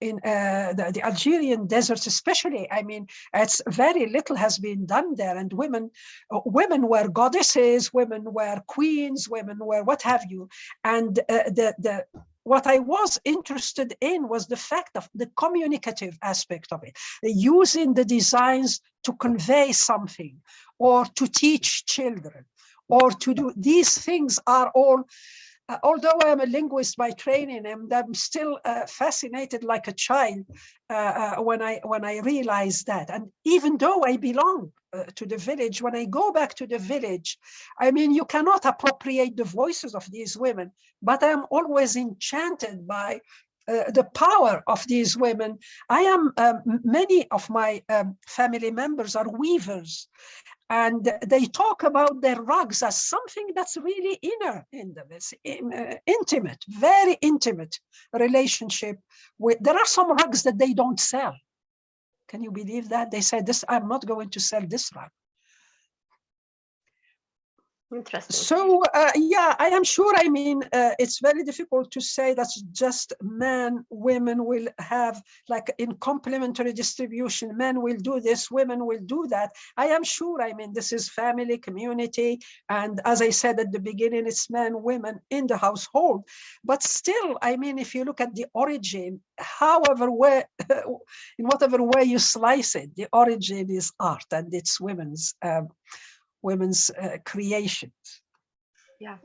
the Algerian deserts especially, I mean, it's very little has been done there. And women were goddesses, women were queens, women were what have you. And what I was interested in was the fact of the communicative aspect of it, using the designs to convey something or to teach children or to do these things are all, although I'm a linguist by training, and I'm still fascinated like a child when I realized that. And even though I belong to the village, when I go back to the village, I mean, you cannot appropriate the voices of these women, but I'm always enchanted by the power of these women. I am, many of my family members are weavers, and they talk about their rugs as something that's really inner in them. It's intimate, very intimate relationship with, there are some rugs that they don't sell. Can you believe that? They said, this, I'm not going to sell this rug. Interesting. So yeah, I am sure, I mean, it's very difficult to say that just men, women will have, like in complementary distribution, men will do this, women will do that. I am sure, I mean, this is family, community, and as I said at the beginning, it's men, women in the household. But still, I mean, if you look at the origin, however way, in whatever way you slice it, the origin is art, and it's women's creations. Yeah.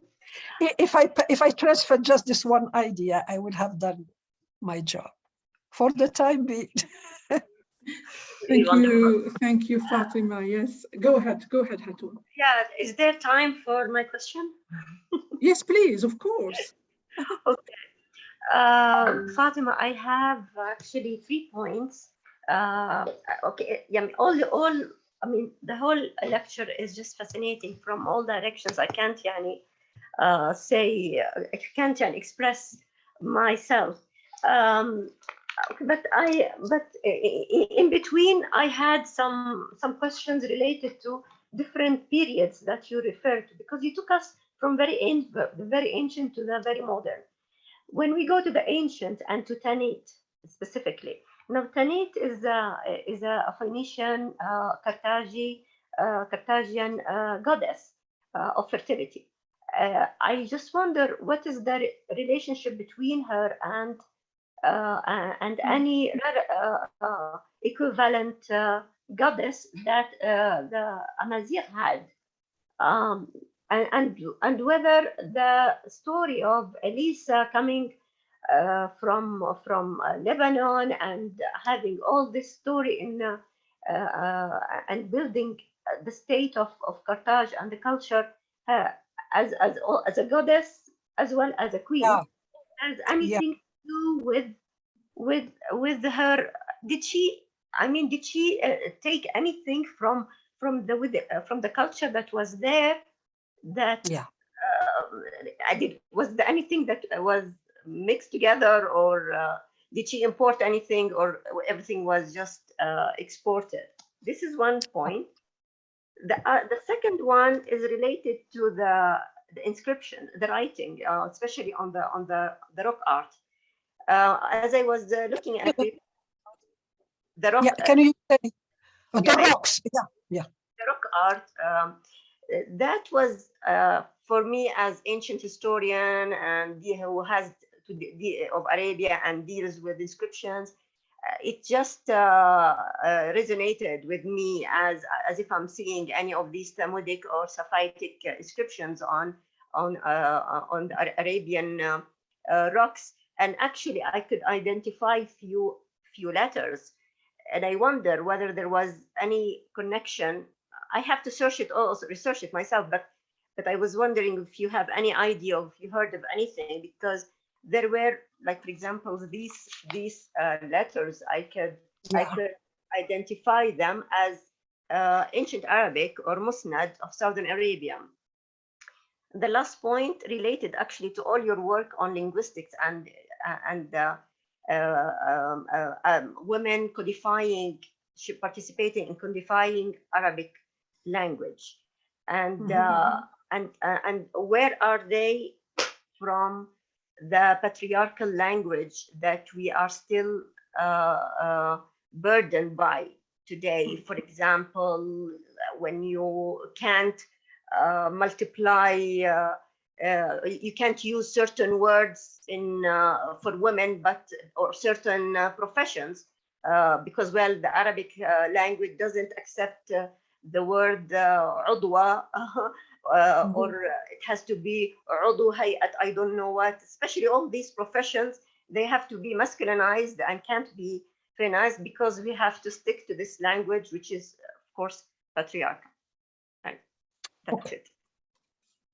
If I transfer just this one idea, I would have done my job for the time being. Thank you, Fatima. Yes, go ahead, Hatoun. Yeah, is there time for my question? Yes, please, of course. Okay. Fatima, I have actually 3 points. Okay, yeah, I mean, the whole lecture is just fascinating from all directions. I can't I can't express myself. But in between, I had some questions related to different periods that you referred to, because you took us from very ancient to the very modern. when we go to the ancient and to Tanit specifically, now Tanit is a Phoenician Carthaginian goddess of fertility. I just wonder what is the relationship between her and any equivalent goddess that the Amazigh had, and whether the story of Elisa coming from Lebanon and having all this story in and building the state of Carthage and the culture as a goddess as well as a queen, has anything to do with her? Did she take anything from the culture that was there? That was there anything that was mixed together, or did she import anything, or everything was just exported? This is one point. The second one is related to the inscription, the writing, especially on the rock art. As I was looking at it, the rock. Can you say the rocks? The rock art. That was for me, as ancient historian and who has of Arabia and deals with inscriptions, it just resonated with me as if I'm seeing any of these Talmudic or Sapphitic inscriptions on the Arabian rocks. And actually, I could identify few letters, and I wonder whether there was any connection. I have to research it myself, but I was wondering if you have any idea, if you heard of anything, because there were, like, for example, these letters. I could identify them as ancient Arabic or Musnad of Southern Arabia. The last point related actually to all your work on linguistics and women codifying, participating in codifying Arabic language, and where are they from the patriarchal language that we are still burdened by today? For example, when you can't multiply, you can't use certain words for women, or certain professions, because, well, the Arabic language doesn't accept the word udwa, or it has to be udu hayat, I don't know what. Especially all these professions, they have to be masculinized and can't be feminized, because we have to stick to this language, which is, of course, patriarchal. And that's it.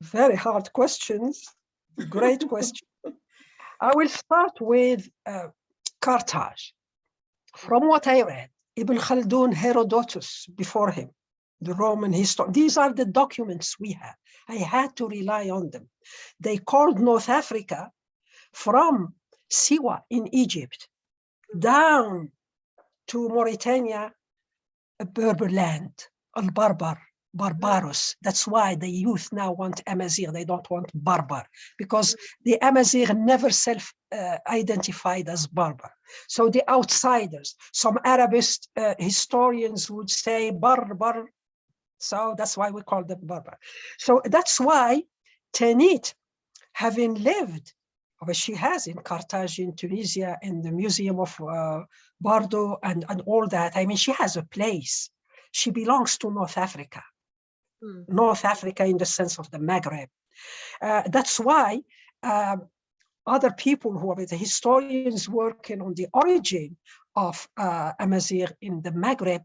Very hard questions. Great question. I will start with Carthage. From what I read, Ibn Khaldun, Herodotus before him, the Roman history. These are the documents we have. I had to rely on them. They called North Africa from Siwa in Egypt down to Mauritania, a Berber land, Al-Barbar, Barbaros. That's why the youth now want Amazigh. They don't want Barbar, because the Amazigh never self-identified as Barbar. So the outsiders, some Arabist historians would say Barbar. So that's why we call them Barbar. So that's why Tanit, having lived, well, she has in Carthage, in Tunisia, in the Museum of Bardo and all that. I mean, she has a place. She belongs to North Africa. North Africa in the sense of the Maghreb. That's why other people who are the historians working on the origin of Amazigh in the Maghreb,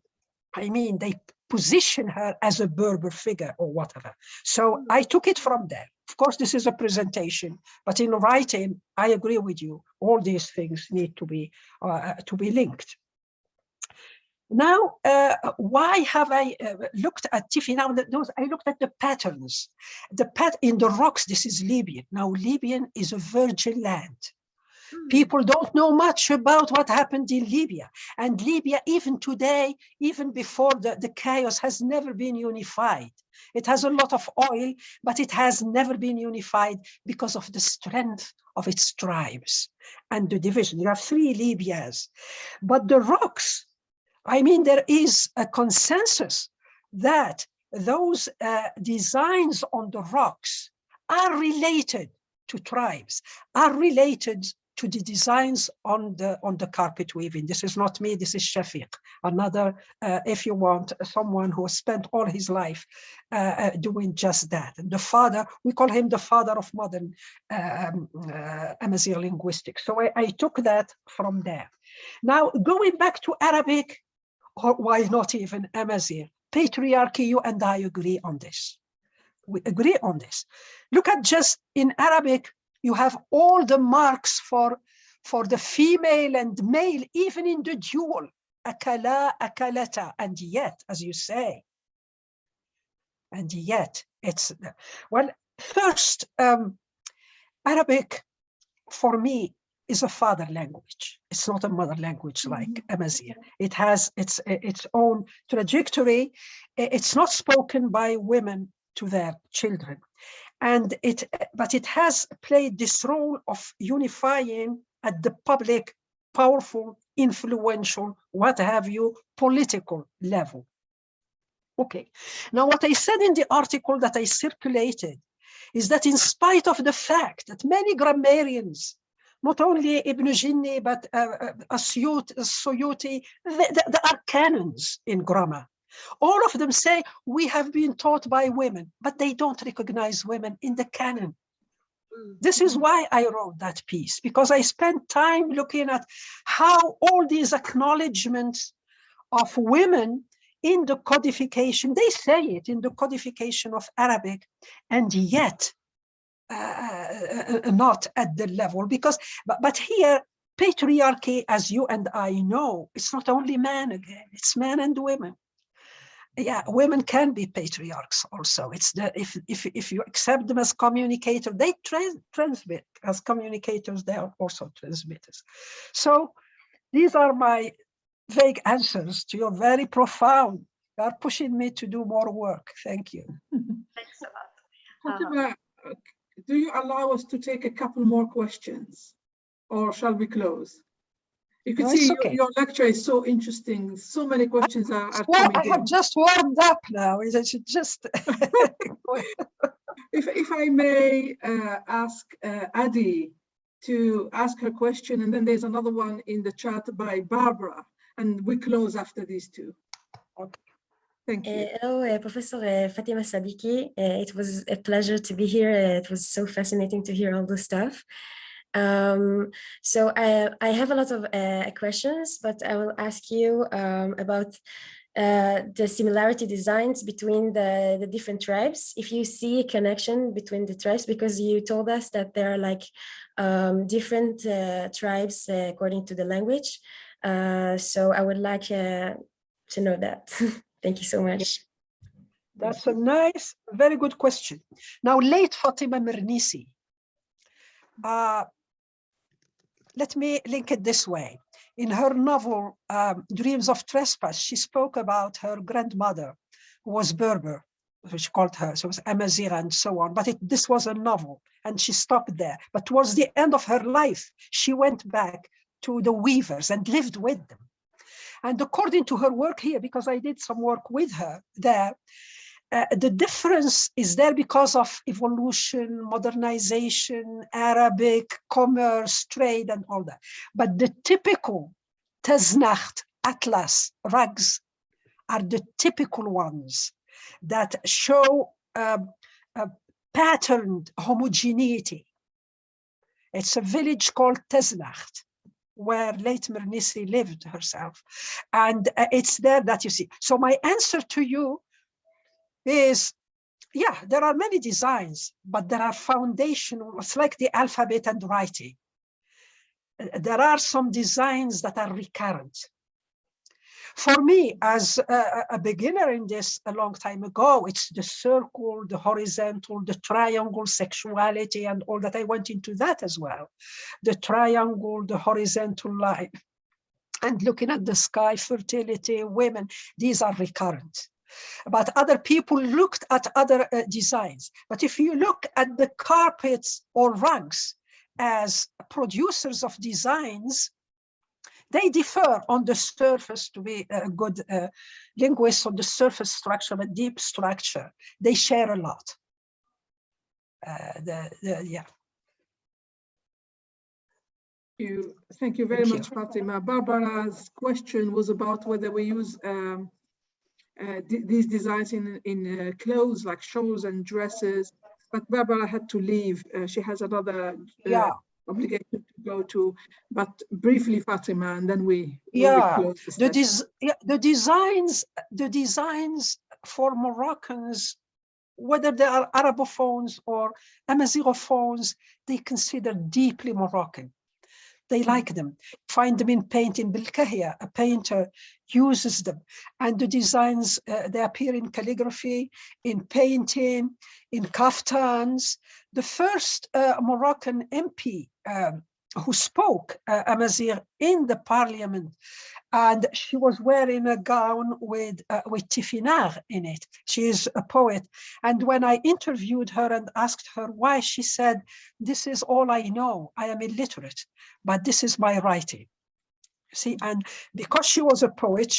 I mean, they position her as a Berber figure or whatever. So I took it from there. Of course, this is a presentation, but in writing, I agree with you. All these things need to be linked. Now, why have I looked at Tiffy? Now, I looked at the patterns. In the rocks, this is Libyan. Now, Libyan is a virgin land. People don't know much about what happened in Libya. And Libya, even today, even before the chaos, has never been unified. It has a lot of oil, but it has never been unified because of the strength of its tribes and the division. You have 3 Libyas, but the rocks, I mean, there is a consensus that those designs on the rocks are related to tribes, are related to the designs on the carpet weaving. This is not me, this is Shafiq, another, if you want, someone who has spent all his life doing just that. And the father, we call him the father of modern Amazigh linguistics. So I took that from there. Now, going back to Arabic, or why not even Amazigh, patriarchy, you and I agree on this. We agree on this. Look at just in Arabic, you have all the marks for the female and male, even in the dual, akala, akalata, and yet, as you say, and yet it's, well, first, Arabic for me is a father language. It's not a mother language like Amazigh. It has its own trajectory. It's not spoken by women to their children. But it has played this role of unifying at the public, powerful, influential, what have you, political level. Okay, now what I said in the article that I circulated is that in spite of the fact that many grammarians, not only Ibn Jinni, but Suyuti, there are canons in grammar. All of them say we have been taught by women, but they don't recognize women in the canon. This is why I wrote that piece, because I spent time looking at how all these acknowledgements of women in the codification, they say it in the codification of Arabic, and yet not at the level, because, but here, patriarchy, as you and I know, it's not only man again, it's men and women. Yeah, women can be patriarchs also. It's the, if you accept them as communicators, they transmit. As communicators, they are also transmitters. So these are my vague answers to your very profound. You are pushing me to do more work. Thank you. Thanks a lot. Fatima, do you allow us to take a couple more questions, or shall we close? You can see your lecture is so interesting. So many questions are coming in. I have just warmed up now. It's just. If I may ask Adi to ask her question, and then there's another one in the chat by Barbara, and we close after these two. Okay. Thank you. Hello, Professor Fatima Siddiqi. It was a pleasure to be here. It was so fascinating to hear all the stuff. So I have a lot of questions, but I will ask you about the similarity designs between the different tribes. If you see a connection between the tribes, because you told us that there are like different tribes according to the language. So I would like to know that. Thank you so much. That's a nice, very good question. Now, late Fatima Mernissi, let me link it this way. In her novel, Dreams of Trespass, she spoke about her grandmother, who was Berber, which called her, so it was Amazigh and so on. But this was a novel, and she stopped there. But towards the end of her life, she went back to the weavers and lived with them. And according to her work here, because I did some work with her there, the difference is there because of evolution, modernization, Arabic, commerce, trade, and all that. But the typical Teznacht, atlas, rugs are the typical ones that show a patterned homogeneity. It's a village called Teznacht, where late Mernissi lived herself. And it's there that you see. So my answer to you is, yeah, there are many designs, but there are foundational, it's like the alphabet and writing. There are some designs that are recurrent. For me, as a beginner in this a long time ago, it's the circle, the horizontal, the triangle, sexuality, and all that. I went into that as well. The triangle, the horizontal line, and looking at the sky, fertility, women, these are recurrent. But other people looked at other designs. But if you look at the carpets or rugs, as producers of designs, they differ on the surface, to be a good linguist, on the surface structure, but deep structure. They share a lot. Yeah. Thank you very much, Fatima. Barbara's question was about whether we use these designs in clothes like shawls and dresses, but Barbara had to leave. She has another obligation to go to, but briefly, Fatima, and then we close the designs for Moroccans, whether they are Arabophones or Amazigophones, they consider deeply Moroccan. They like them, find them in painting. Bilkahia, a painter, uses them. And the designs, they appear in calligraphy, in painting, in kaftans. The first Moroccan MP who spoke Amazigh in the parliament, and she was wearing a gown with tifinagh in it. She is a poet. And when I interviewed her and asked her why, she said, "This is all I know. I am illiterate, but this is my writing." See, and because she was a poet,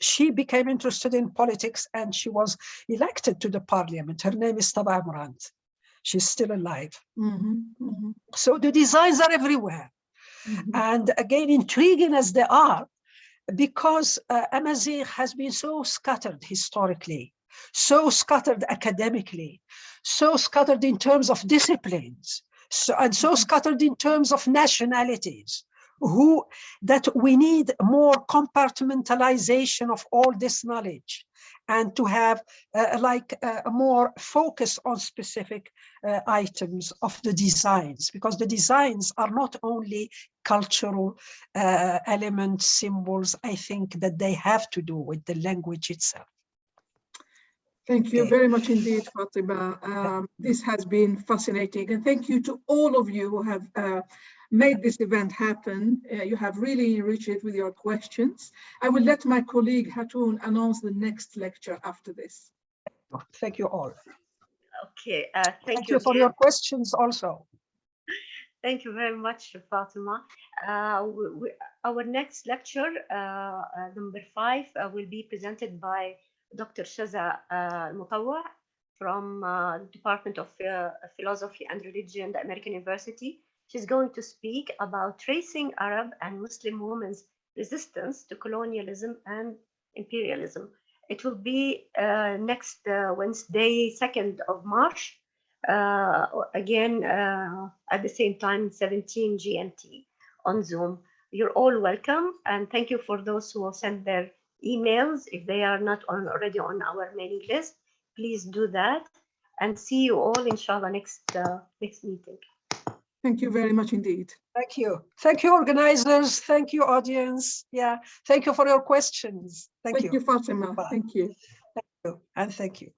she became interested in politics, and she was elected to the parliament. Her name is Taba Amrand. She's still alive. So the designs are everywhere. And again, intriguing as they are, because Amazigh has been so scattered historically, so scattered academically, so scattered in terms of disciplines, and so scattered in terms of nationalities, that we need more compartmentalization of all this knowledge, and to have a more focus on specific items of the designs, because the designs are not only cultural elements, symbols. I think that they have to do with the language itself. Thank you very much indeed, Fatima. This has been fascinating, and thank you to all of you who have made this event happen. You have really enriched it with your questions. I will let my colleague Hatoun announce the next lecture after this. Thank you all. Okay, thank you for your questions also. Thank you very much, Fatima. Our next lecture, number 5, will be presented by Dr. Shaza Mutawwa from Department of Philosophy and Religion at American University. She's going to speak about tracing Arab and Muslim women's resistance to colonialism and imperialism. It will be next Wednesday, 2nd of March, again at the same time, 17 GMT on Zoom. You're all welcome, and thank you for those who will send their emails. If they are not already on our mailing list, please do that, and see you all inshallah next meeting. Thank you very much indeed. Thank you. Thank you, organizers. Thank you, audience. Yeah. Thank you for your questions. Thank you. Thank you, Fatima. Bye. Thank you. Thank you. And thank you.